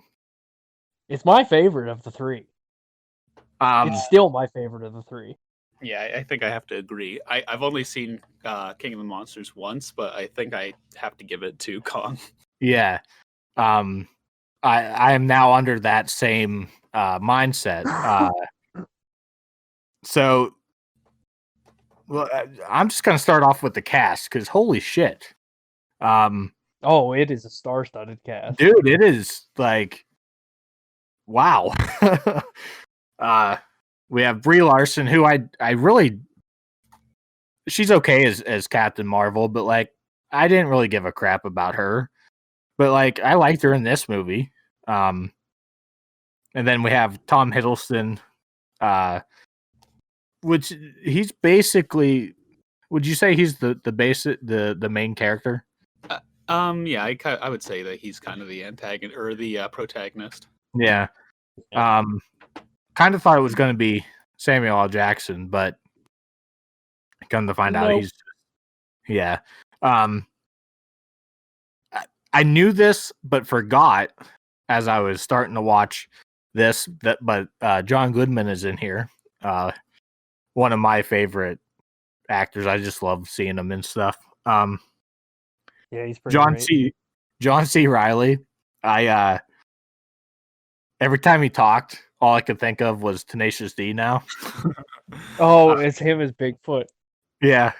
It's my favorite of the 3. Um, It's still my favorite of the 3. Yeah, I think I have to agree. I've only seen King of the Monsters once, but I think I have to give it to Kong. yeah. I am now under that same mindset. So, well, I'm just gonna start off with the cast because holy shit. Oh, it is a star-studded cast. Dude, it is like, wow. We have Brie Larson, who I really, she's okay as Captain Marvel, but like I didn't really give a crap about her, but like I liked her in this movie. And then we have Tom Hiddleston, which he's basically, would you say he's the main character? Yeah, I would say that he's kind of the antagonist or the protagonist. Yeah. Kind of thought it was going to be Samuel L. Jackson, but come to find out he's, yeah. I knew this, but forgot as I was starting to watch this. But John Goodman is in here. One of my favorite actors. I just love seeing him and stuff. Yeah, he's pretty great. John C. Reilly. Every time he talked, all I could think of was Tenacious D now. Oh, it's him as Bigfoot. Yeah.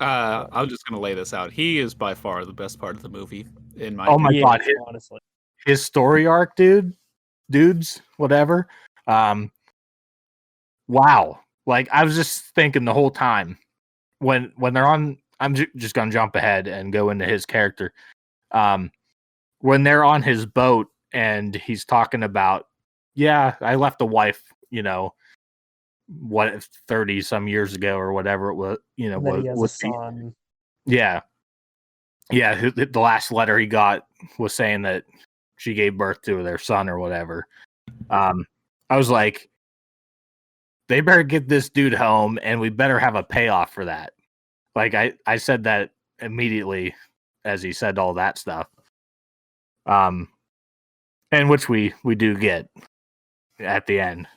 I'm just gonna lay this out. He is by far the best part of the movie, in my Oh my opinion. god, honestly. His story arc, dudes, whatever. Wow. Like I was just thinking the whole time when they're on, I'm just gonna jump ahead and go into his character. When they're on his boat and he's talking about, yeah, I left a wife, 30 some years ago or whatever it was, He has a son. Yeah. Yeah. The last letter he got was saying that she gave birth to their son or whatever. I was like, they better get this dude home and we better have a payoff for that. Like I said that immediately as he said all that stuff. And which we do get at the end.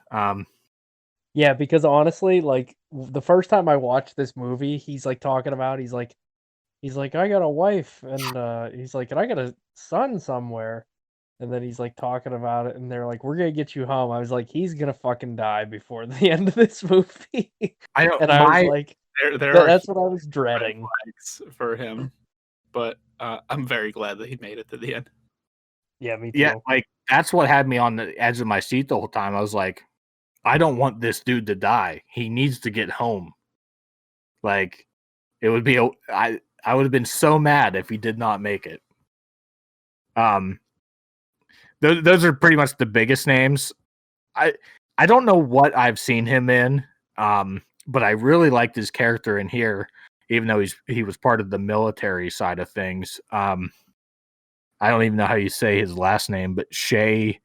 Yeah, because honestly, like the first time I watched this movie, he's like talking about he's like I got a wife and he's like and I got a son somewhere. And then he's like talking about it and they're like, we're gonna get you home. I was like, he's gonna fucking die before the end of this movie. I know And I was like, there are that's what I was red dreading. flags for him, but I'm very glad that he made it to the end. Yeah, me too. Yeah, like that's what had me on the edge of my seat the whole time. I was like, I don't want this dude to die. He needs to get home. Like, it would be I would have been so mad if he did not make it. Those are pretty much the biggest names. I don't know what I've seen him in, but I really liked his character in here, even though he was part of the military side of things. I don't even know how you say his last name, but Shea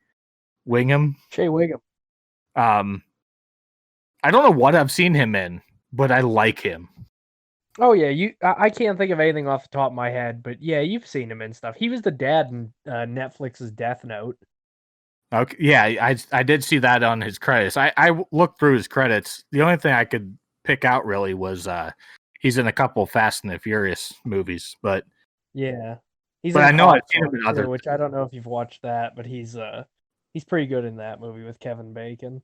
Wingham. Shea Wiggum. I don't know what I've seen him in, but I like him. Oh yeah, I can't think of anything off the top of my head, but yeah, you've seen him in stuff. He was the dad in Netflix's Death Note. Okay, yeah, I did see that on his credits. I looked through his credits. The only thing I could pick out really was he's in a couple of Fast and the Furious movies, but yeah, he's but in I know I've Cop seen him Car in other. too, which I don't know if you've watched that, but he's pretty good in that movie with Kevin Bacon.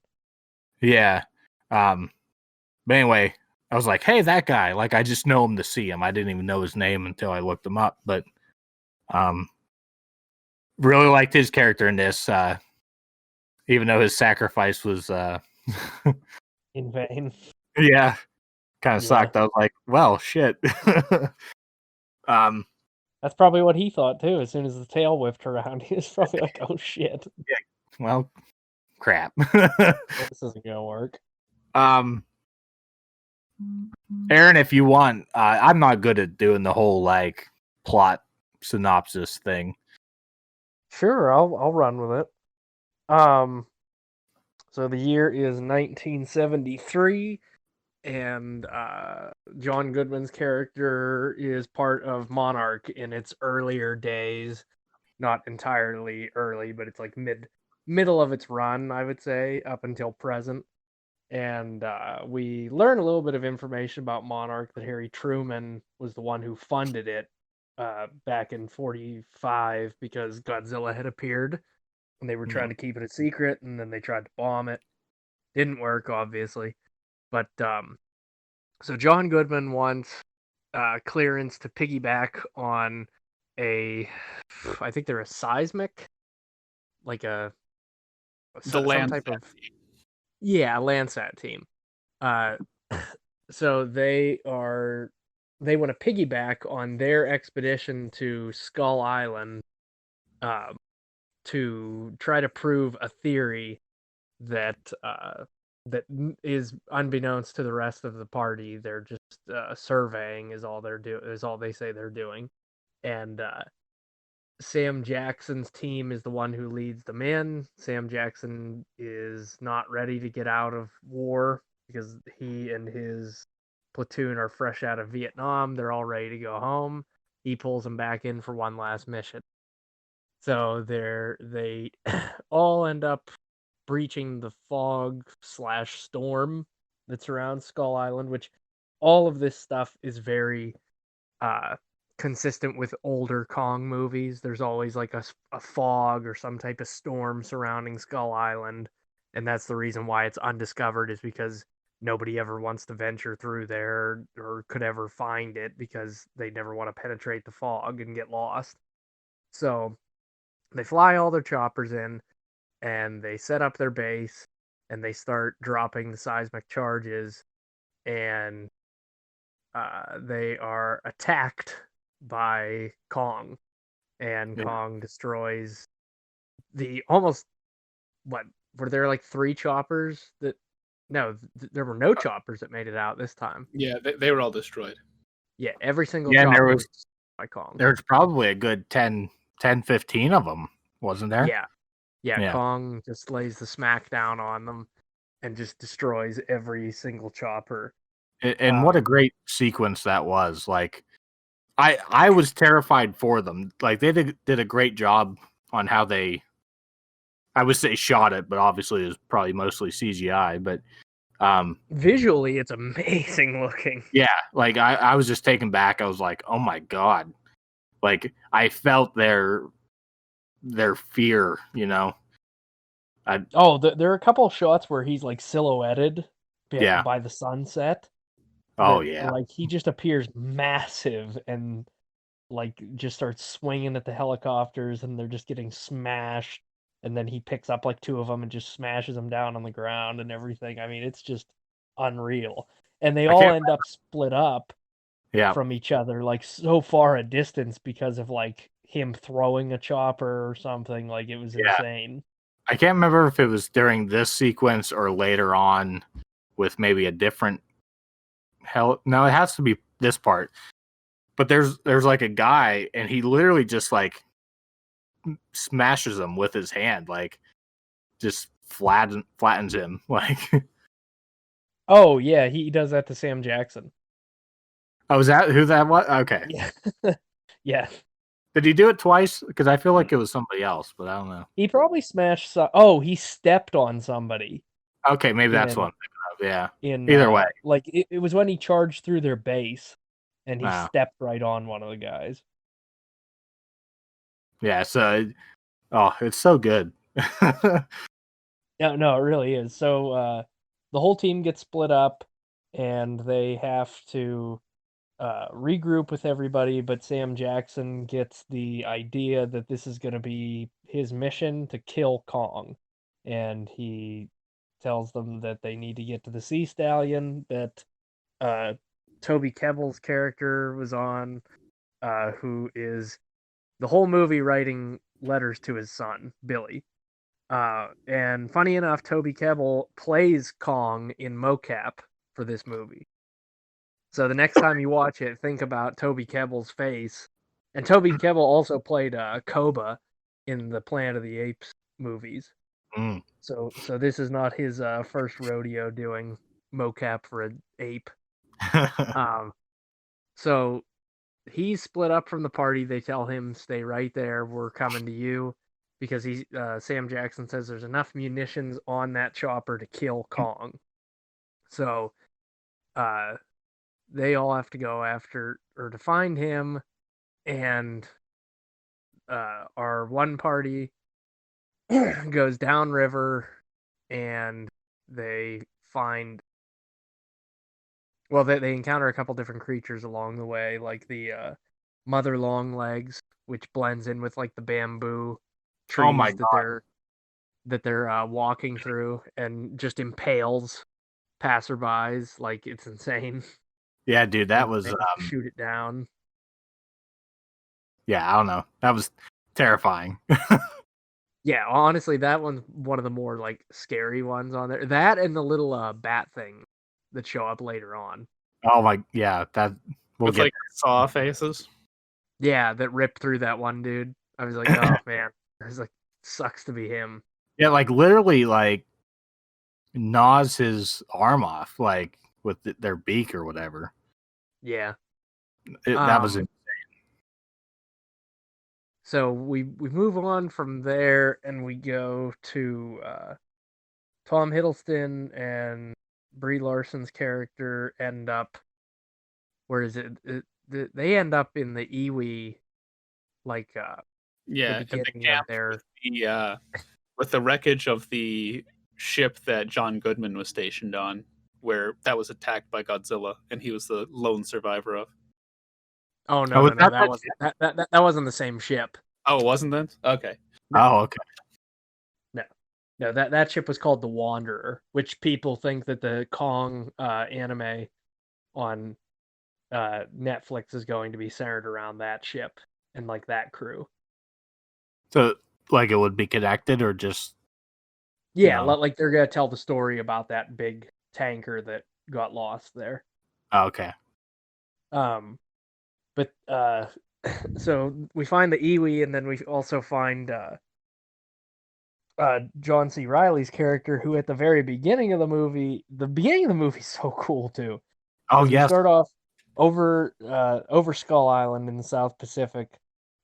Yeah, but anyway, I was like, hey, that guy. Like, I just know him to see him. I didn't even know his name until I looked him up, but really liked his character in this. Even though his sacrifice was In vain. yeah, kind of Yeah. sucked. I was like, well, shit. That's probably what he thought too. As soon as the tail whipped around, he was probably like, "Oh shit, well, crap. this isn't gonna work." Aaron, if you want, I'm not good at doing the whole like plot synopsis thing. Sure, I'll run with it. So the year is 1973, and John Goodman's character is part of Monarch in its earlier days. Not entirely early, but it's like middle of its run, I would say, up until present. And we learn a little bit of information about Monarch, that Harry Truman was the one who funded it back in 45 because Godzilla had appeared and they were trying to keep it a secret, and then they tried to bomb it. Didn't work, obviously. But so John Goodman wants clearance to piggyback on I think they're a seismic, like some type of Landsat team. So they want to piggyback on their expedition to Skull Island to try to prove a theory that is unbeknownst to the rest of the party. They're just surveying is all they say they're doing. And Sam Jackson's team is the one who leads them in. Sam Jackson is not ready to get out of war because he and his platoon are fresh out of Vietnam. They're all ready to go home. He pulls them back in for one last mission. So they all end up breaching the fog/storm that surrounds Skull Island, which all of this stuff is very consistent with older Kong movies. There's always like a fog or some type of storm surrounding Skull Island, and that's the reason why it's undiscovered, is because nobody ever wants to venture through there or could ever find it because they never want to penetrate the fog and get lost. So they fly all their choppers in and they set up their base and they start dropping the seismic charges, and they are attacked by Kong, and Kong destroys were there like 3 choppers that there were no choppers that made it out this time. Yeah, they were all destroyed. Yeah, every single Yeah, and chopper there was by Kong. There's probably a good 10, 15 of them, wasn't there? Yeah, Kong just lays the smackdown on them and just destroys every single chopper. And what a great sequence that was. Like, I was terrified for them. Like they did a great job on how they, I would say, shot it, but obviously it was probably mostly CGI. But Visually, it's amazing looking. yeah, like I was just taken back. I was like, oh my god, like I felt their fear, you know. Oh, there are a couple of shots where he's like silhouetted Yeah. by the sunset. Oh That yeah. like he just appears massive and like just starts swinging at the helicopters and they're just getting smashed. And then he picks up like two of them and just smashes them down on the ground and everything. I mean, it's just unreal. And they I all can't. end up split up Yeah. from each other like so far a distance because of like him throwing a chopper or something. Like it was Yeah. insane. I can't remember if it was during this sequence or later on with maybe a different no, it has to be this part. But there's like a guy and he literally just like smashes him with his hand, like just flattens him. Like Oh yeah, he does that to Sam Jackson. oh, is that who that was? Okay. Yeah. Yeah. Did he do it twice? Because I feel like it was somebody else, but I don't know. He probably smashed oh, he stepped on somebody. Okay, maybe that's what I'm thinking of. Yeah. In Either way. like it was when he charged through their base and he Wow. stepped right on one of the guys. Yeah, so it's so good. No, it really is. So the whole team gets split up and they have to regroup with everybody, but Sam Jackson gets the idea that this is going to be his mission to kill Kong. And he tells them that they need to get to the Sea Stallion that Toby Kebbell's character was on, who is the whole movie writing letters to his son, Billy. And funny enough, Toby Kebbell plays Kong in mocap for this movie. So the next time you watch it, think about Toby Kebbell's face. And Toby Kebbell also played Koba in the Planet of the Apes movies. Mm. So this is not his first rodeo doing mocap for an ape. So he's split up from the party. They tell him, stay right there. We're coming to you. Because Sam Jackson says there's enough munitions on that chopper to kill Kong. So they all have to go after or to find him. And our one party goes downriver and they find, well, they encounter a couple different creatures along the way, like the mother long legs, which blends in with like the bamboo trees Oh my God. that they're walking through and just impales passerbys. Like it's insane. Yeah, dude, that was Shoot it down. yeah, I don't know. That was terrifying. Yeah, honestly, that one's one of the more like scary ones on there. That and the little bat thing that show up later on. Oh my, yeah, that we'll With get like saw faces. Yeah, that ripped through that one dude. I was like, oh man, I was like, sucks to be him. yeah, like literally like gnaws his arm off, like with their beak or whatever. Yeah, That was insane. So we move on from there and we go to Tom Hiddleston and Brie Larson's character end up. Where is it? They end up in the Iwi, like Yeah, the at the beginning of camp their. with the wreckage of the ship that John Goodman was stationed on, where that was attacked by Godzilla, and he was the lone survivor of. Oh no, no, that wasn't the same ship. Oh, it wasn't then? Okay. No. Oh, okay. No, that ship was called the Wanderer, which people think that the Kong anime on Netflix is going to be centered around that ship and like that crew. So, like, it would be connected, or just yeah, like they're gonna tell the story about that big tanker that got lost there. Oh, okay. But so we find the Iwi, and then we also find John C. Reilly's character, who at the very beginning of the movie is so cool too. Oh yes. We start off over Skull Island in the South Pacific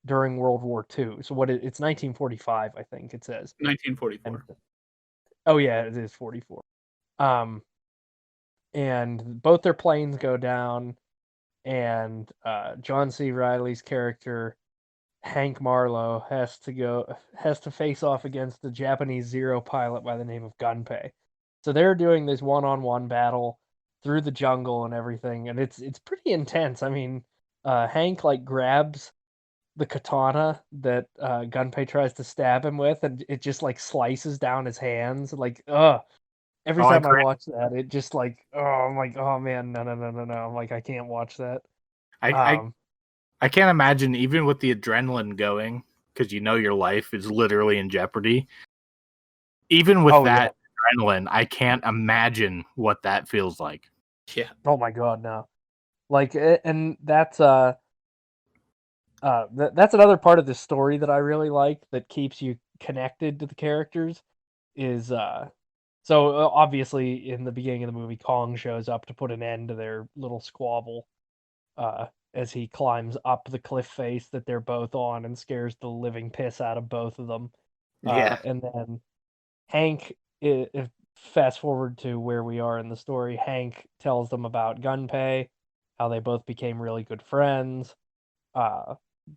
during World War II. So it's 1945, I think it says. 1944. Oh yeah, it is 44. And both their planes go down, and John C. Reilly's character Hank Marlowe has to face off against the Japanese Zero pilot by the name of Gunpei. So they're doing this one-on-one battle through the jungle and everything, and it's pretty intense. I mean, Hank like grabs the katana that Gunpei tries to stab him with, and it just like slices down his hands. Like, every time I watch that, it just like, I'm like, oh man, no. I'm like, I can't watch that. I can't imagine, even with the adrenaline going, because your life is literally in jeopardy. Even with that adrenaline, I can't imagine what that feels like. Yeah. Oh my god, no. Like, and that's that's another part of the story that I really like that keeps you connected to the characters. Is obviously in the beginning of the movie, Kong shows up to put an end to their little squabble. As he climbs up the cliff face that they're both on and scares the living piss out of both of them. And then Hank, fast forward to where we are in the story, Hank tells them about Gunpei, how they both became really good friends,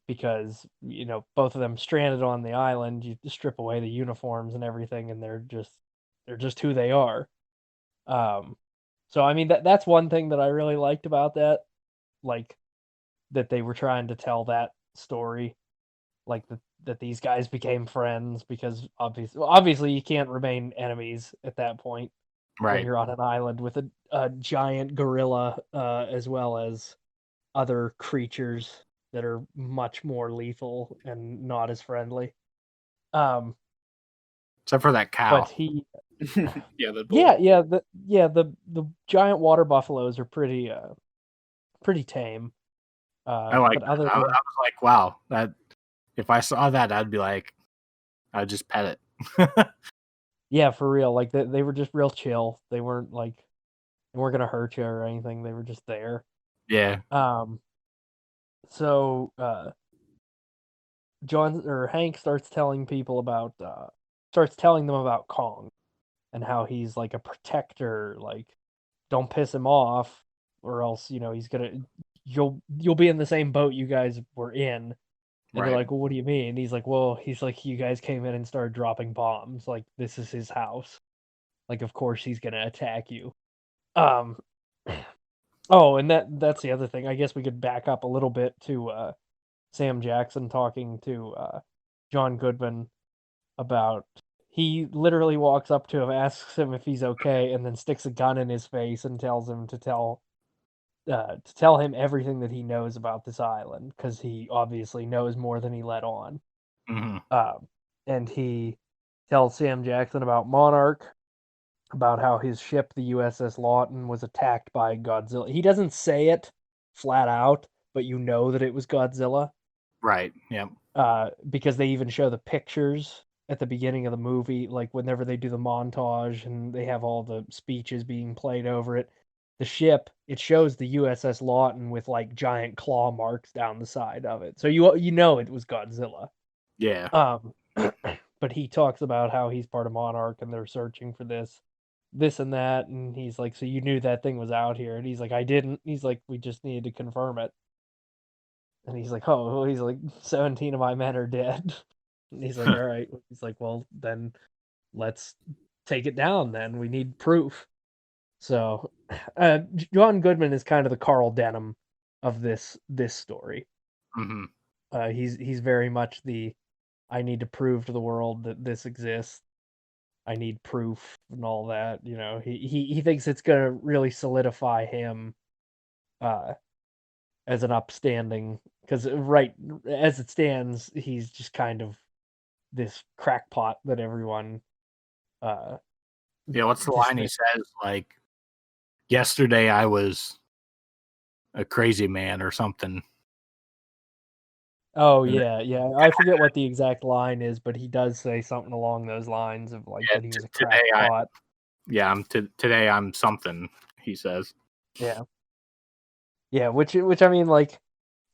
because, both of them stranded on the island, you strip away the uniforms and everything, and they're just who they are. So, I mean, that's one thing that I really liked about that, like, that they were trying to tell that story, like that these guys became friends because obviously you can't remain enemies at that point when you're on an island with a giant gorilla, as well as other creatures that are much more lethal and not as friendly. Except for that cow. But he, the the giant water buffaloes are pretty tame. I like. But other I was like, wow, that if I saw that, I'd be like, I'd just pet it. Yeah, for real. Like they were just real chill. They weren't gonna hurt you or anything. They were just there. Yeah. So Hank starts telling them about Kong and how he's like a protector. Like, don't piss him off, or else he's gonna you'll be in the same boat you guys were in. And they're like, well, what do you mean? And he's like, you guys came in and started dropping bombs. Like, this is his house. Like, of course he's gonna attack you. Oh, and that's the other thing. I guess we could back up a little bit to Sam Jackson talking to John Goodman about. He literally walks up to him, asks him if he's okay, and then sticks a gun in his face and tells him to tell him everything that he knows about this island, because he obviously knows more than he let on. Mm-hmm. And he tells Sam Jackson about Monarch, about how his ship, the USS Lawton, was attacked by Godzilla. He doesn't say it flat out, but you know that it was Godzilla. Right, yeah. Because they even show the pictures at the beginning of the movie, like whenever they do the montage and they have all the speeches being played over it. The ship, it shows the USS Lawton with like giant claw marks down the side of it. So you know it was Godzilla. Yeah. But he talks about how he's part of Monarch and they're searching for this and that, and he's like, so you knew that thing was out here? And he's like, I didn't. He's like, we just needed to confirm it. And he's like, oh, he's like, 17 of my men are dead. And he's like, all right. He's like, well, then let's take it down then. We need proof. So John Goodman is kind of the Carl Denham of this story. Mm-hmm. He's very much the, I need to prove to the world that this exists. I need proof and all that. He thinks it's gonna really solidify him as an upstanding, because right as it stands, he's just kind of this crackpot that everyone. Yeah, what's the line he says? Like, yesterday I was a crazy man or something. Oh yeah. I forget what the exact line is, but he does say something along those lines of like that he was a crackpot. Today I'm something, he says. Yeah. Yeah, which I mean, like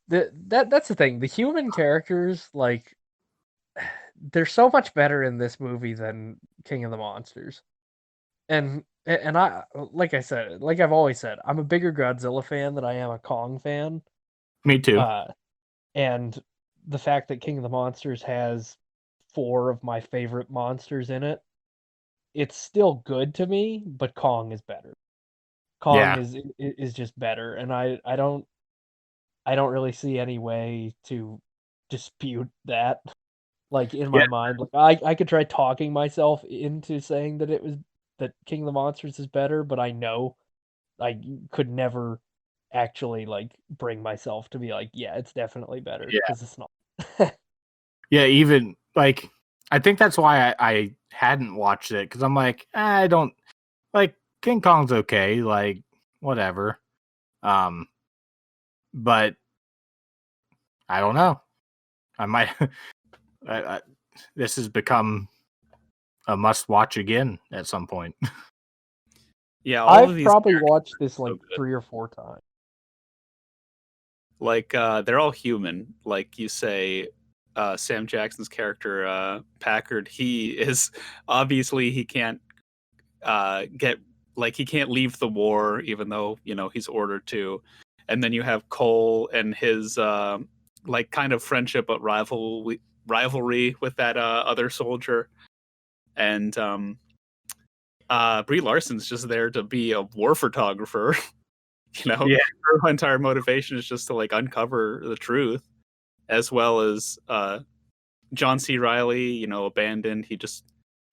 that's the thing. The human characters, like, they're so much better in this movie than King of the Monsters. And I, like I said, like I've always said, I'm a bigger Godzilla fan than I am a Kong fan. Me too. And the fact that King of the Monsters has 4 of my favorite monsters in it, it's still good to me, but Kong is better. Kong Yeah. is just better, and I don't really see any way to dispute that. Like, in my Yeah. mind, like I could try talking myself into saying that King of the Monsters is better, but I know I could never actually like bring myself to be like, yeah, it's definitely better Yeah. because it's not. Yeah, even like I think that's why I hadn't watched it because I'm like, I don't like King Kong's okay, like whatever. But I don't know. I might. This has become a must watch again at some point. Yeah, all of I've these probably characters watched are this so like good. 3 or 4 times. Like they're all human. Like you say, Sam Jackson's character Packard, he is obviously he can't get like he can't leave the war even though he's ordered to. And then you have Cole and his like kind of friendship but rivalry with that other soldier. And Brie Larson's just there to be a war photographer. Yeah. Her entire motivation is just to like uncover the truth, as well as John C. Reilly, abandoned.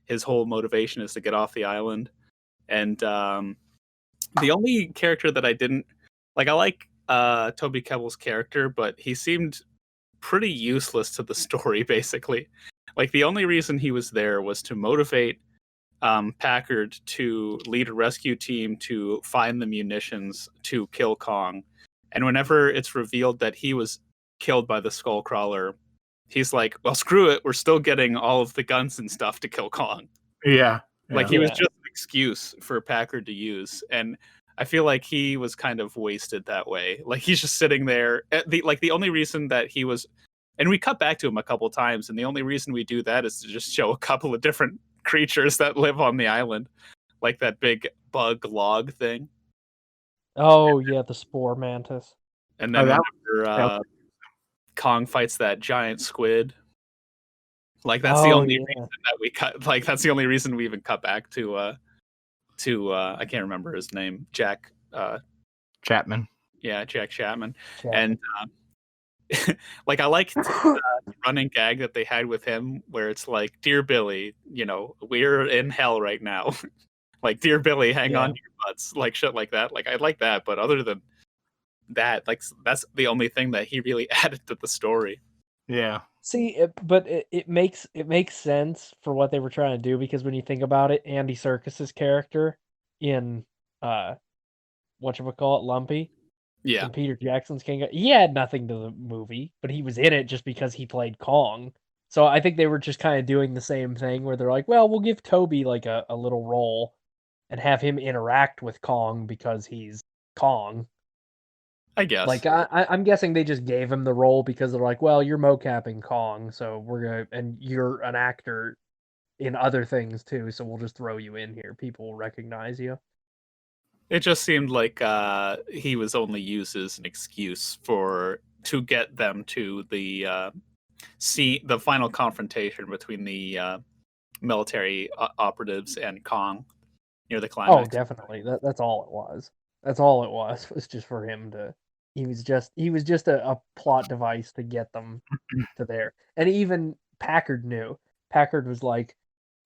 His whole motivation is to get off the island. And the only character that I didn't like, I like Toby Kebbell's character, but he seemed pretty useless to the story. Basically, like the only reason he was there was to motivate Packard to lead a rescue team to find the munitions to kill Kong. And whenever it's revealed that he was killed by the Skullcrawler, he's like, well, screw it. We're still getting all of the guns and stuff to kill Kong. Yeah. Like he was Yeah. just an excuse for Packard to use. And I feel like he was kind of wasted that way. Like he's just sitting there. The only reason that he was, and we cut back to him a couple times, and the only reason we do that is to just show a couple of different creatures that live on the island, like that big bug log thing. Oh yeah, the spore mantis. And then that whenever Kong fights that giant squid, like that's the Oh only yeah. reason that we cut. Like that's the only reason we even cut back to I can't remember his name, Jack. Chapman. Yeah, Jack Chapman. Chapman. And like I liked the running gag that they had with him, where it's like, "Dear Billy, we're in hell right now." Like, "Dear Billy, hang on to your butts," like shit like that. Like I like that, but other than that, like that's the only thing that he really added to the story. Yeah. See, it makes sense for what they were trying to do, because when you think about it, Andy Serkis's character in whatchamacallit, Lumpy, Yeah, in Peter Jackson's King, he had nothing to the movie, but he was in it just because he played Kong. So I think they were just kind of doing the same thing where they're like, well, we'll give Toby like a little role and have him interact with Kong because he's Kong. I guess. Like I'm guessing they just gave him the role because they're like, well, you're mocapping Kong, so we're gonna, and you're an actor in other things too, so we'll just throw you in here. People will recognize you. It just seemed like he was only used as an excuse to get them to the the final confrontation between the military operatives and Kong near the climax. Oh, definitely. That's all it was. That's all it was just for him to. He was just a plot device to get them to there. And even Packard knew. Packard was like,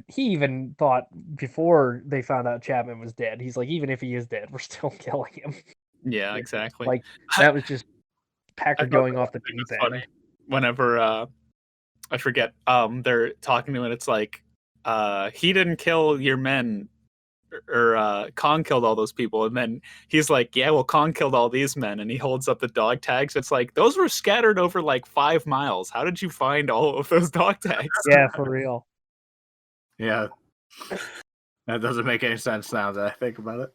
he even thought before they found out Chapman was dead, he's like, even if he is dead, we're still killing him. Yeah, exactly. Like, that was just I Packard thought going off the thing deep was funny. end. Whenever I forget, they're talking to him, and it's like, he didn't kill your men, or Kong killed all those people, and then he's like, yeah, well, Kong killed all these men, and he holds up the dog tags. It's like, those were scattered over like 5 miles. How did you find all of those dog tags? Yeah, for real. Yeah. That doesn't make any sense now that I think about it.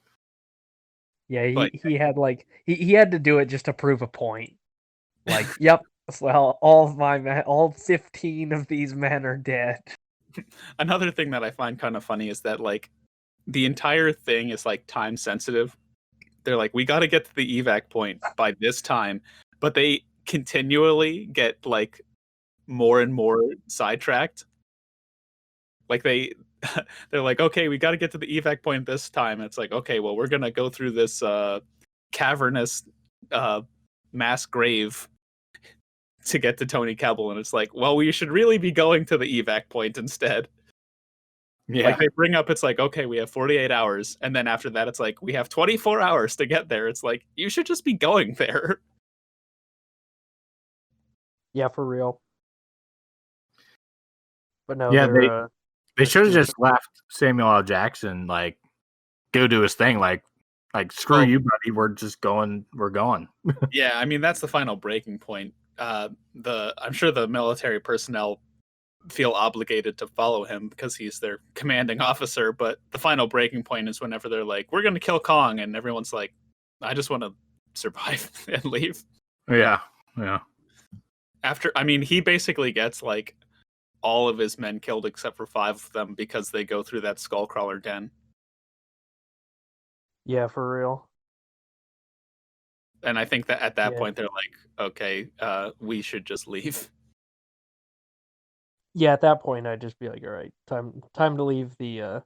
Yeah, But he had like he had to do it just to prove a point. Like, yep, well, all of my men, all 15 of these men are dead. another thing that I find kind of funny is that like the entire thing is like time sensitive. They're like, we got to get to the evac point by this time, but they continually get like more and more sidetracked. Like they're like, okay, we got to get to the evac point this time. And it's like, okay, well, we're gonna go through this cavernous mass grave to get to Tony Kebbell, and it's like, well, we should really be going to the evac point instead. Yeah. Like they bring up, it's like, okay, we have 48 hours, and then after that, it's like we have 24 hours to get there. It's like you should just be going there. Yeah, for real. But no, Yeah, they're they should have stupid. just left Samuel L. Jackson like go do his thing. Like screw Well, you, buddy. We're just going. We're going. yeah, I mean that's the final breaking point. I'm sure the military personnel feel obligated to follow him because he's their commanding officer, but the final breaking point is whenever they're like, we're going to kill Kong, and everyone's like, I just want to survive and leave. Yeah. Yeah. After, I mean, he basically gets like all of his men killed except for 5 of them because they go through that skullcrawler den. Yeah, for real. And I think that at that Yeah. point they're like, okay, we should just leave. Yeah, at that point I'd just be like, all right, time to leave the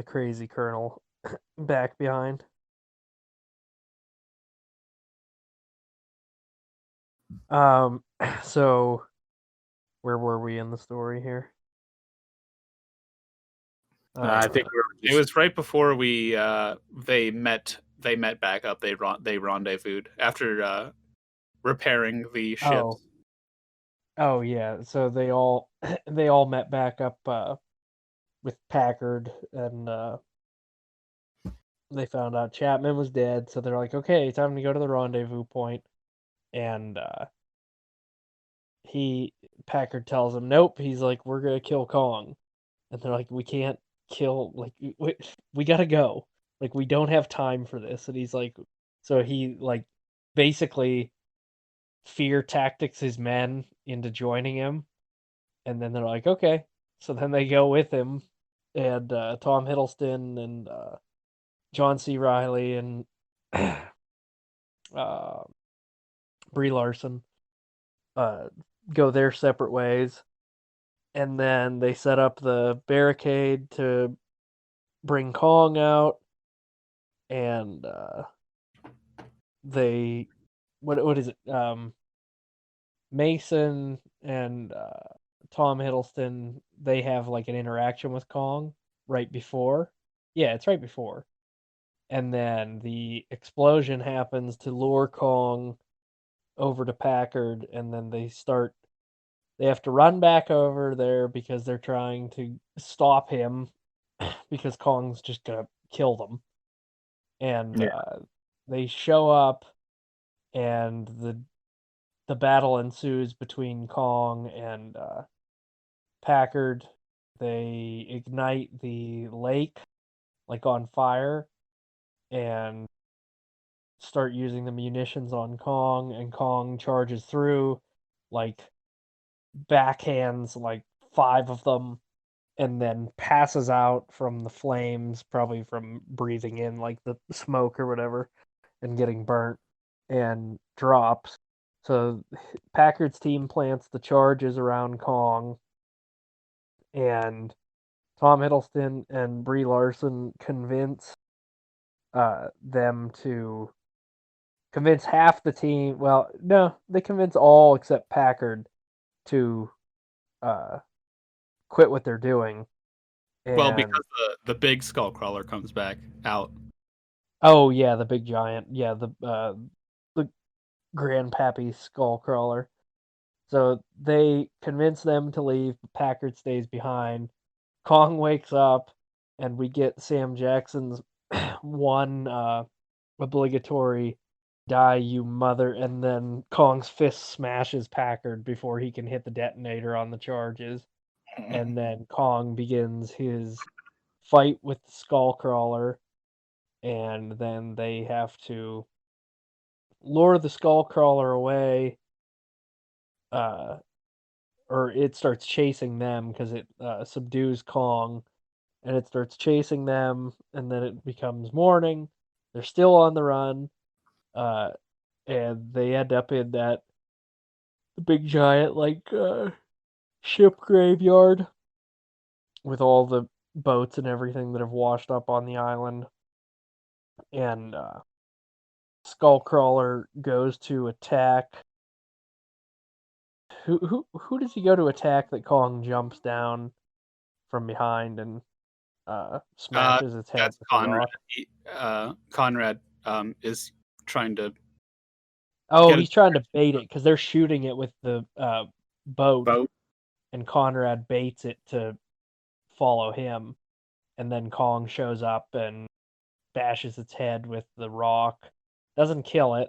crazy colonel back behind. So where were we in the story here? I think It was right before we they met back up. They rendezvoused after repairing the ships. Oh yeah, so they all they all met back up with Packard, and they found out Chapman was dead, so they're like, okay, time to go to the rendezvous point. And Packard tells him, nope. He's like, we're gonna kill Kong, and they're like, we can't kill. Like, we gotta go. Like, we don't have time for this. And he's like, so he like basically fear tactics his men into joining him, and then they're like, okay. So then they go with him, and Tom Hiddleston and John C. Riley and uh, Brie Larson go their separate ways, and then they set up the barricade to bring Kong out, and they what is it? Mason and Tom Hiddleston, they have like an interaction with Kong right before. Yeah, it's right before. And then the explosion happens to lure Kong over to Packard, and then they have to run back over there because they're trying to stop him because Kong's just gonna kill them. And they show up, and the battle ensues between Kong and Packard. They ignite the lake like on fire and start using the munitions on Kong, and Kong charges through, like backhands like 5 of them, and then passes out from the flames, probably from breathing in like the smoke or whatever, and getting burnt, and drops. So Packard's team plants the charges around Kong, and Tom Hiddleston and Brie Larson convince them to convince half the team. Well, no, they convince all except Packard to quit what they're doing. Well, And because the big skullcrawler comes back out. oh yeah, the big giant, yeah, the Grandpappy Skullcrawler. So they convince them to leave. Packard stays behind. Kong wakes up, and we get Sam Jackson's one obligatory "die, you mother," and then Kong's fist smashes Packard before he can hit the detonator on the charges. And then Kong begins his fight with the Skullcrawler, and then they have to lure the Skullcrawler away, or it starts chasing them because it subdues Kong, and it starts chasing them, and then it becomes morning. They're still on the run, uh, and they end up in that big giant ship graveyard with all the boats and everything that have washed up on the island. And Skullcrawler goes to attack. Who does he go to attack that Kong jumps down from behind and smashes its head That's with the Conrad. rock? Conrad is trying to Oh, get he's trying to bait it because they're shooting it with the boat, boat. and Conrad baits it to follow him, and then Kong shows up and bashes its head with the rock. Doesn't kill it,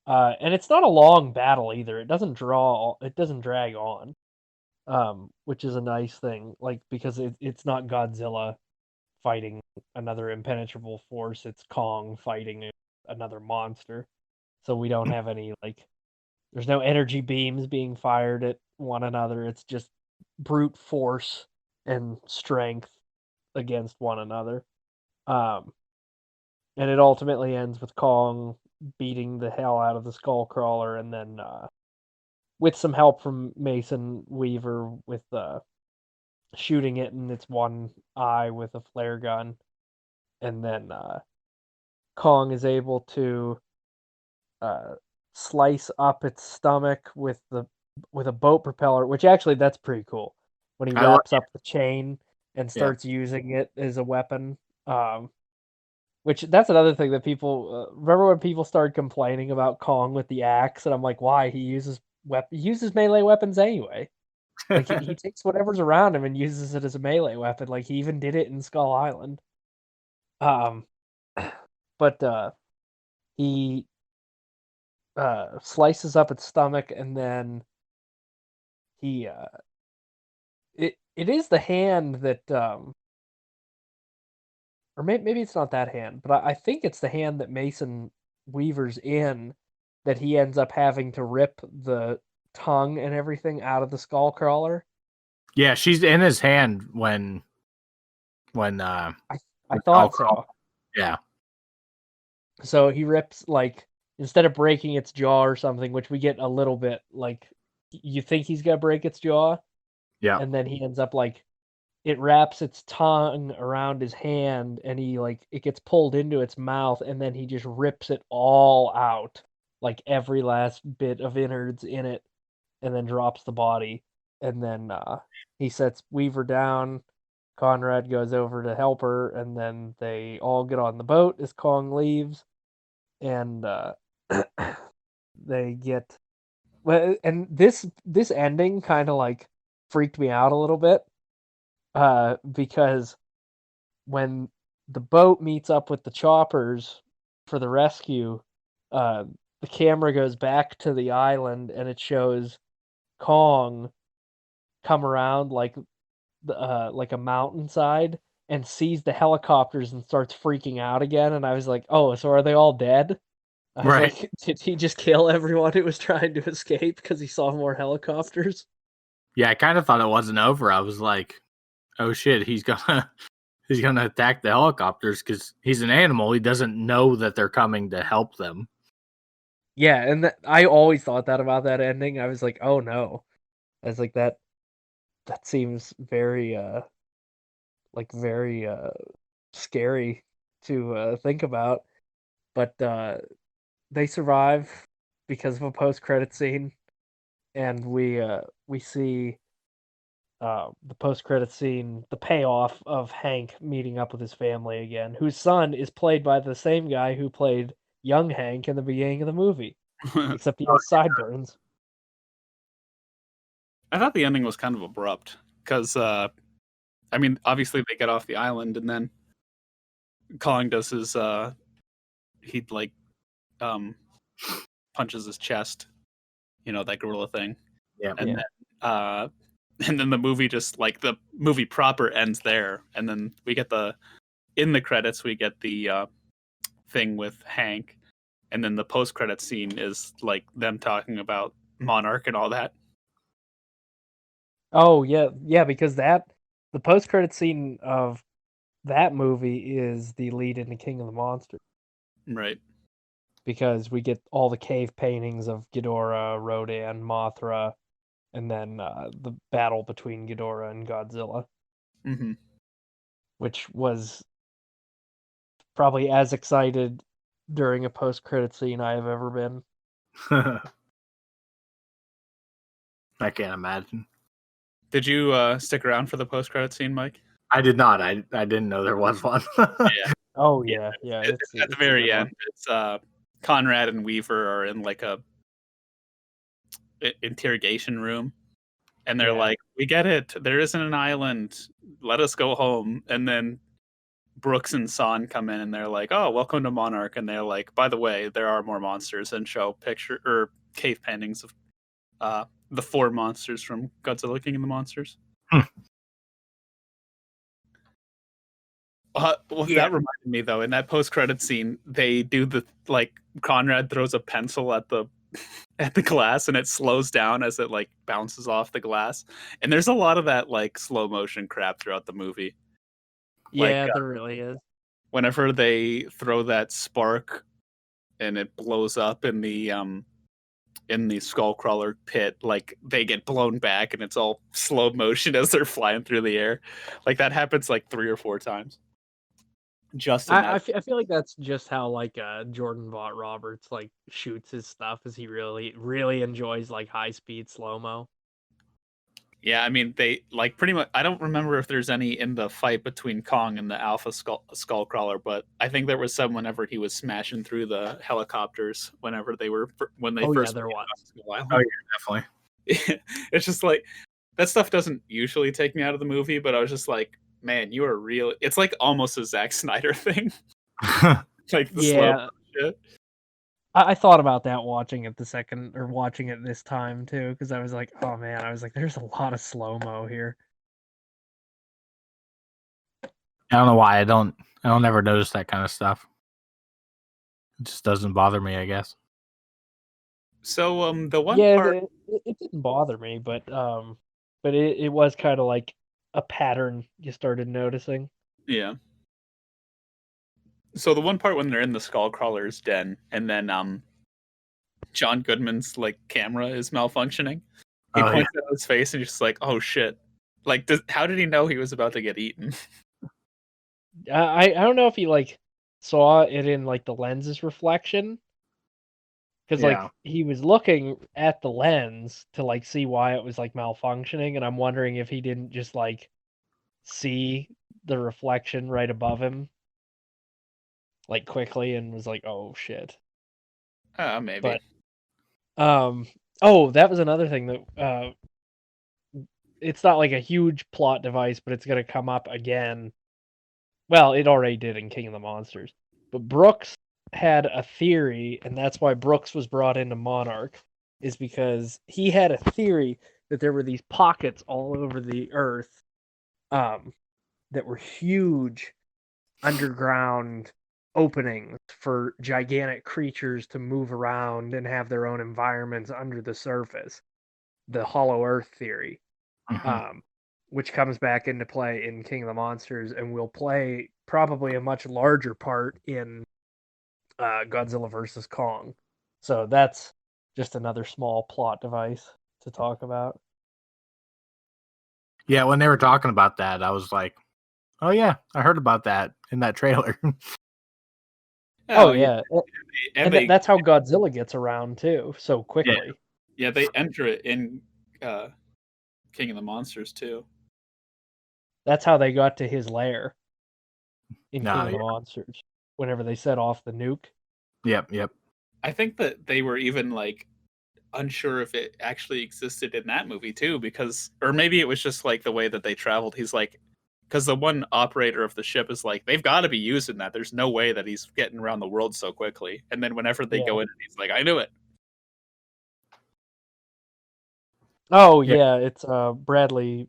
and it's not a long battle either. It doesn't drag on, which is a nice thing. Like because it's not Godzilla fighting another impenetrable force. It's Kong fighting another monster. So we don't have any there's no energy beams being fired at one another. It's just brute force and strength against one another. And it ultimately ends with Kong beating the hell out of the Skullcrawler, and then with some help from Mason Weaver with shooting it in its one eye with a flare gun, and then Kong is able to slice up its stomach with a boat propeller, which actually that's pretty cool. When he I like wraps up the chain and starts using it as a weapon, which that's another thing that people remember when people started complaining about Kong with the axe, and I'm like, why? He uses melee weapons anyway. Like he takes whatever's around him and uses it as a melee weapon. Like he even did it in Skull Island. But he slices up its stomach, and then he it is the hand that or maybe it's not that hand, but I think it's the hand that Mason Weaver's in that he ends up having to rip the tongue and everything out of the Skullcrawler. Yeah, she's in his hand when I thought so. Yeah. So he rips instead of breaking its jaw or something, which we get a little bit you think he's gonna break its jaw, Yeah. and then he ends up it wraps its tongue around his hand, and he it gets pulled into its mouth, and then he just rips it all out, every last bit of innards in it, and then drops the body, and then he sets Weaver down. Conrad goes over to help her, and then they all get on the boat as Kong leaves, and they get and this ending kind of freaked me out a little bit, because when the boat meets up with the choppers for the rescue, the camera goes back to the island, and it shows Kong come around a mountainside and sees the helicopters and starts freaking out again. And I was like, oh, so are they all dead? I was Right. like, did he just kill everyone who was trying to escape because he saw more helicopters? Yeah, I kind of thought it wasn't over. I was like, oh shit, he's gonna attack the helicopters because he's an animal. He doesn't know that they're coming to help them. Yeah, and I always thought that about that ending. I was like, oh no. I was like, that seems very very scary to think about. But they survive because of a post-credit scene, and we see the post-credit scene, the payoff of Hank meeting up with his family again, whose son is played by the same guy who played young Hank in the beginning of the movie, except he has sideburns. I thought the ending was kind of abrupt because, I mean, obviously they get off the island and then Kong does his, he punches his chest, that gorilla thing, Yeah. and then and then the movie just the movie proper ends there, and then we get in the credits we get the thing with Hank, and then the post-credit scene is like them talking about Monarch and all that. Oh yeah, because the post-credit scene of that movie is the lead into King of the Monsters. Right. Because we get all the cave paintings of Ghidorah, Rodan, Mothra, and then the battle between Ghidorah and Godzilla, Mm-hmm. which was probably as excited during a post-credit scene I have ever been. I can't imagine. Did you stick around for the post-credit scene, Mike? I did not. I didn't know there was one. Yeah. Oh yeah. It's at the very end. It's Conrad and Weaver are in like a interrogation room, and they're like, "We get it. There isn't an island. Let us go home." And then Brooks and Son come in, and they're like, "Oh, welcome to Monarch." And they're like, "By the way, there are more monsters," and show picture or cave paintings of the 4 monsters from Godzilla King of the Monsters. That reminded me though. In that post-credit scene, they do the like Conrad throws a pencil at the glass, and it slows down as it like bounces off the glass. And there's a lot of that like slow motion crap throughout the movie. Yeah, Like, there really is. Whenever they throw that spark and it blows up in the Skullcrawler pit, like they get blown back, and it's all slow motion as they're flying through the air. Like that happens like 3 or 4 times. Just in that. I feel like that's just how like Jordan Vaught Roberts like shoots his stuff, as he really enjoys like high speed slow mo. Yeah, I mean they like pretty much. I don't remember if there's any in the fight between Kong and the Alpha Skullcrawler, but I think there was some whenever he was smashing through the helicopters. Whenever they were when they first. Yeah, there was. Oh yeah, definitely. It's just like that stuff doesn't usually take me out of the movie, but I was just like, man, you are real. It's like almost a Zack Snyder thing. Like the slow shit. I thought about that watching it this time too, because I was like, oh man, there's a lot of slow mo here. I don't know why I don't ever notice that kind of stuff. It just doesn't bother me, I guess. So the one part it didn't bother me, but it was kind of like a pattern you started noticing. Yeah. So the one part when they're in the Skullcrawler's den, and then John Goodman's like camera is malfunctioning. He points at his face, and he's just like, "Oh shit!" Like, how did he know he was about to get eaten? I don't know if he like saw it in like the lens's reflection, because like he was looking at the lens to like see why it was like malfunctioning, and I'm wondering if he didn't just like see the reflection right above him like quickly and was like, oh shit. Maybe. But oh, that was another thing that it's not like a huge plot device, but it's gonna come up again. Well, it already did in King of the Monsters. But Brooks had a theory, and that's why Brooks was brought into Monarch, is because he had a theory that there were these pockets all over the earth that were huge underground openings for gigantic creatures to move around and have their own environments under the surface. The Hollow Earth theory. Which comes back into play in King of the Monsters and will play probably a much larger part in Godzilla vs. Kong. So that's just another small plot device to talk about. Yeah, when they were talking about that, I was like, oh yeah, I heard about that in that trailer. Oh yeah. And that's how Godzilla gets around too, so quickly. Yeah, they enter it in King of the Monsters too. That's how they got to his lair in King of the Monsters. Whenever they set off the nuke. Yep. I think that they were even like unsure if it actually existed in that movie too, because, or maybe it was just like the way that they traveled. He's like, because the one operator of the ship is like, they've got to be using that. There's no way that he's getting around the world so quickly. And then whenever they go in, he's like, I knew it. Oh yeah, it's Bradley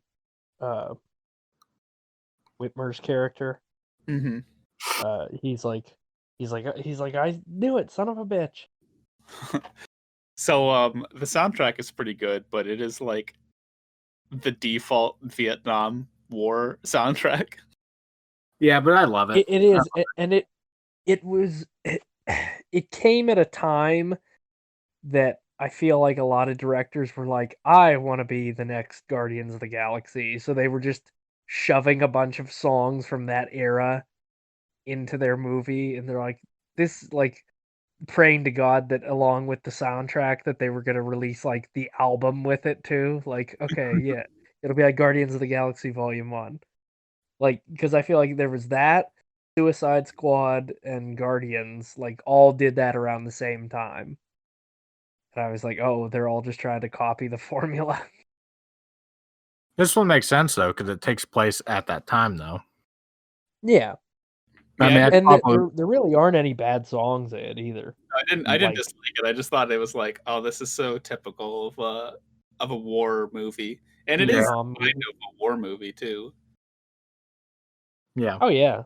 Whitmer's character. Mm-hmm. He's like He's like, I knew it, son of a bitch. So the soundtrack is pretty good, but it is like the default Vietnam War soundtrack. Yeah, but I love it. It is, and it was it came at a time that I feel like a lot of directors were like, I want to be the next Guardians of the Galaxy, so they were just shoving a bunch of songs from that era into their movie, and they're like, this, like, praying to God that along with the soundtrack that they were going to release like the album with it too. Like, okay, yeah, it'll be like Guardians of the Galaxy Volume 1. Like, because I feel like there was that, Suicide Squad, and Guardians, like, all did that around the same time. And I was like, oh, they're all just trying to copy the formula. This one makes sense though, because it takes place at that time, though. Yeah. I mean, And probably... there really aren't any bad songs in it either. I didn't dislike it. I just thought it was like, oh, this is so typical of a war movie, and it is kind of a war movie too. Yeah. Oh yeah.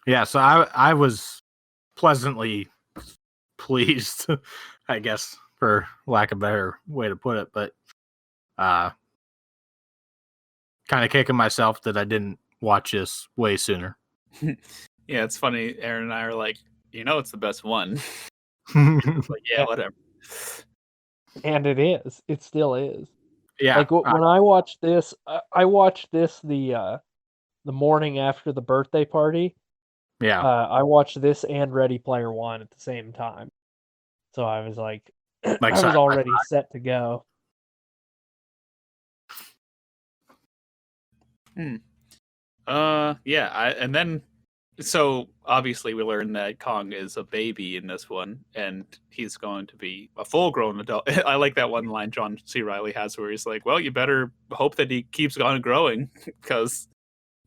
Yeah. So I was pleasantly pleased, I guess, for lack of a better way to put it, but kind of kicking myself that I didn't watch this way sooner. Yeah, it's funny. Aaron and I are like, it's the best one. Like, yeah, whatever. And it is. It still is. Yeah. Like when I watched this, I watched this the morning after the birthday party. Yeah. I watched this and Ready Player One at the same time. So I was like I was already set to go. Yeah, and then so obviously we learned that Kong is a baby in this one, and he's going to be a full-grown adult. I like that one line John C. Reilly has where he's like, well, you better hope that he keeps on growing, because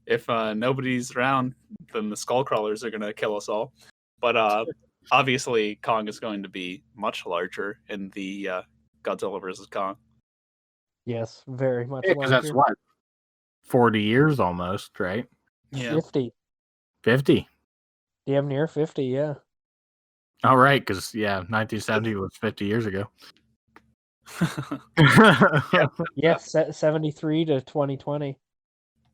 if nobody's around, then the Skullcrawlers are going to kill us all. But obviously Kong is going to be much larger in the Godzilla vs. Kong. Yes, very much larger. Because that's what? 40 years almost, right? Yeah. 50. Damn near 50, yeah. All right, because 1970 was 50 years ago. Yeah, 73 to 2020.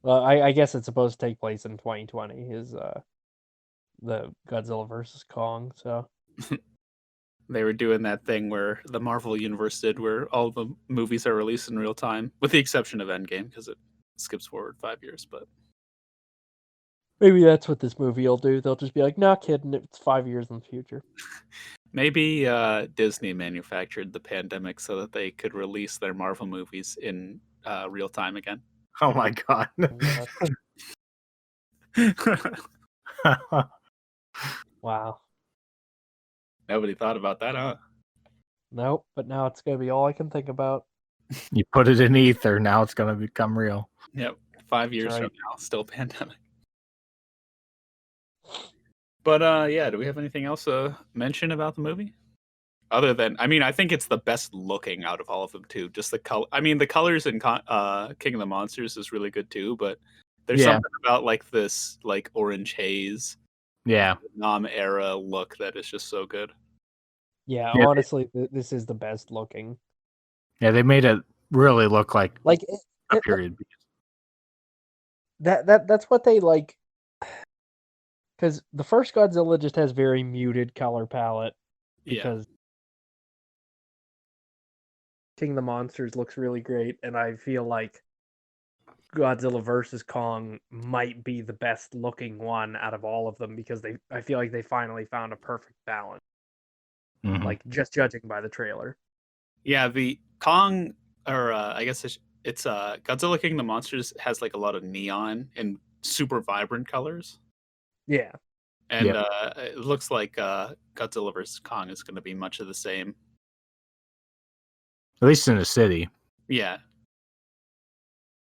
Well, I guess it's supposed to take place in 2020. Is the Godzilla vs. Kong? So they were doing that thing where the Marvel Universe did, where all the movies are released in real time, with the exception of Endgame, because it skips forward 5 years. But maybe that's what this movie will do. They'll just be like, "Nah, kidding. It's 5 years in the future." Maybe Disney manufactured the pandemic so that they could release their Marvel movies in real time again. Oh my god. Wow. Nobody thought about that, huh? Nope, but now it's going to be all I can think about. You put it in ether, now it's going to become real. Yep, 5 years from now, still pandemic. But do we have anything else to mention about the movie? Other than, I think it's the best looking out of all of them too. Just the color. I mean, the colors in King of the Monsters is really good too. But there's something about like this, like orange haze, Vietnam era look that is just so good. Yeah, honestly, this is the best looking. Yeah, they made it really look like a period. That's what they like. Because the first Godzilla just has very muted color palette. Because King of the Monsters looks really great, and I feel like Godzilla vs. Kong might be the best looking one out of all of them, because I feel like they finally found a perfect balance. Mm-hmm. Like, just judging by the trailer. Yeah, the Kong, or I guess it's Godzilla King of the Monsters has like a lot of neon and super vibrant colors. Yeah. And it looks like Godzilla vs. Kong is going to be much of the same. At least in the city. Yeah.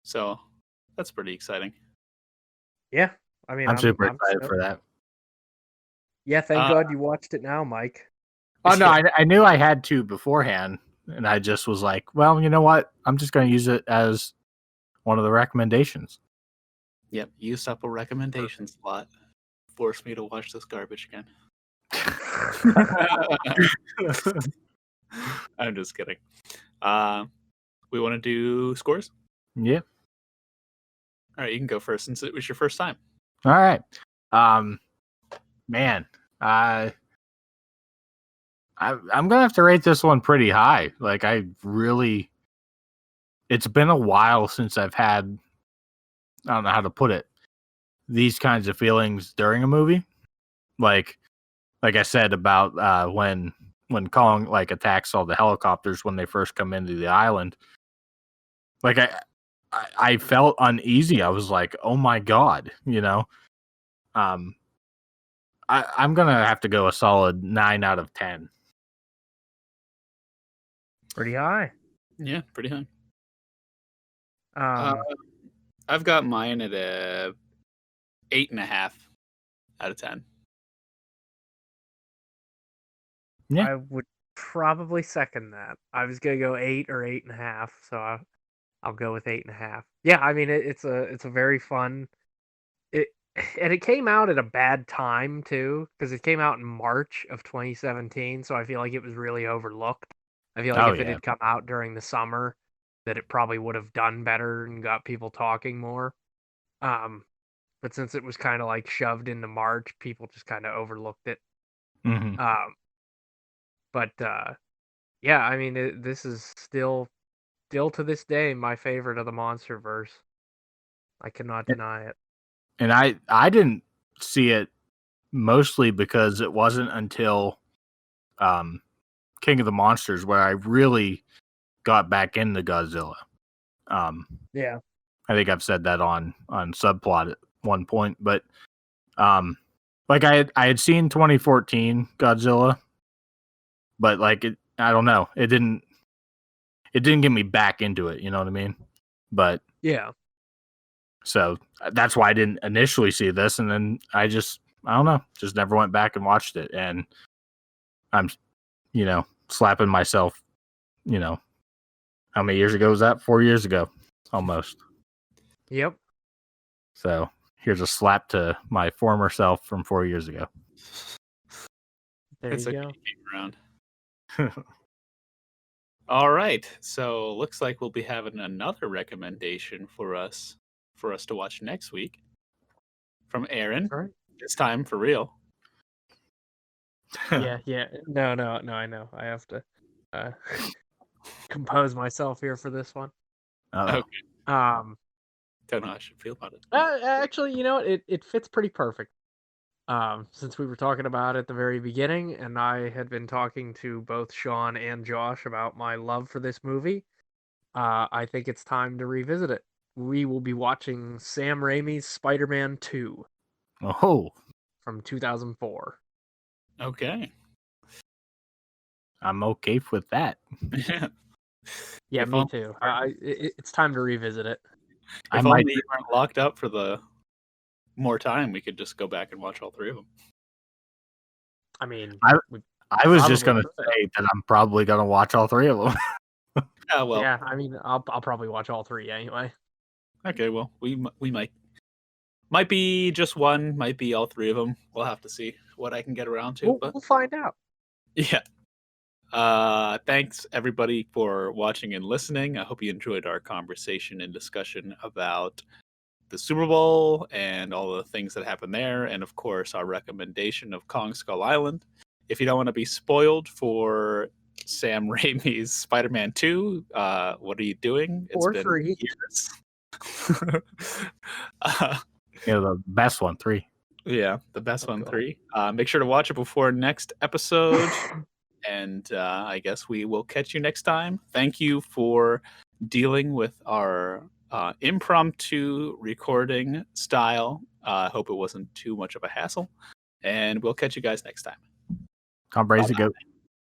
So that's pretty exciting. Yeah. I mean, I'm super excited for that. Yeah, thank God you watched it now, Mike. Oh, no, I knew I had to beforehand. And I just was like, well, you know what? I'm just going to use it as one of the recommendations. Yep, used up a recommendation slot. Forced me to watch this garbage again. I'm just kidding. We want to do scores? Yeah. All right, you can go first since it was your first time. All right. Man, I'm gonna have to rate this one pretty high. Like, it's been a while since I've had, I don't know how to put it, these kinds of feelings during a movie. Like I said about when Kong like attacks all the helicopters when they first come into the island. Like I felt uneasy. I was like, oh my god, you know. I'm gonna have to go a solid 9 out of 10. Pretty high. Yeah, pretty high. Um, I've got mine at a 8.5 out of 10. Yeah. I would probably second that. I was gonna go 8 or 8.5, so I'll go with 8.5. Yeah, I mean it's a very fun. And it came out at a bad time too, because it came out in March of 2017. So I feel like it was really overlooked. I feel like Oh, if it yeah. had come out during the summer, that it probably would have done better and got people talking more. But since it was kind of like shoved into March, people just kind of overlooked it. Mm-hmm. But yeah, I mean, this is still to this day my favorite of the MonsterVerse. I cannot deny it. And I didn't see it mostly because it wasn't until King of the Monsters where I really got back into Godzilla. Yeah. I think I've said that on Subplot at one point, but like I had seen 2014 Godzilla, but like I don't know, it didn't get me back into it, you know what I mean? But Yeah. so that's why I didn't initially see this, and then I don't know, just never went back and watched it, and I'm slapping myself, how many years ago was that? 4 years ago, almost. Yep. So here's a slap to my former self from 4 years ago. There It's you okay, go. keep around. All right, so looks like we'll be having another recommendation for us to watch next week from Aaron. All right. This time for real. Yeah. No, I know. I have to compose myself here for this one. Uh-oh. Okay. Don't know how I should feel about it. Actually, you know what? It fits pretty perfect. Since we were talking about it at the very beginning, and I had been talking to both Sean and Josh about my love for this movie, I think it's time to revisit it. We will be watching Sam Raimi's Spider-Man 2 Oh, from 2004. Okay. I'm okay with that. Yeah, If me only- too. It's time to revisit it. I If might only you weren't locked up for the more time, we could just go back and watch all three of them. I mean, I was just probably gonna could. say that I'm probably gonna watch all three of them. Yeah, well, yeah, I mean, I'll probably watch all three anyway. okay, well, we might be just one, might be all three of them. We'll have to see what I can get around to. But We'll find out. yeah. Thanks everybody for watching and listening. I hope you enjoyed our conversation and discussion about the Super Bowl and all the things that happened there, and of course our recommendation of Kong Skull Island. If you don't want to be spoiled for Sam Raimi's Spider-Man 2, what are you doing? It's Or been 3. years. The best one, 3. Yeah, the best one, God. 3. Make sure to watch it before next episode. And I guess we will catch you next time. Thank you for dealing with our impromptu recording style. I hope it wasn't too much of a hassle. And we'll catch you guys next time. Tom Brady's a goat.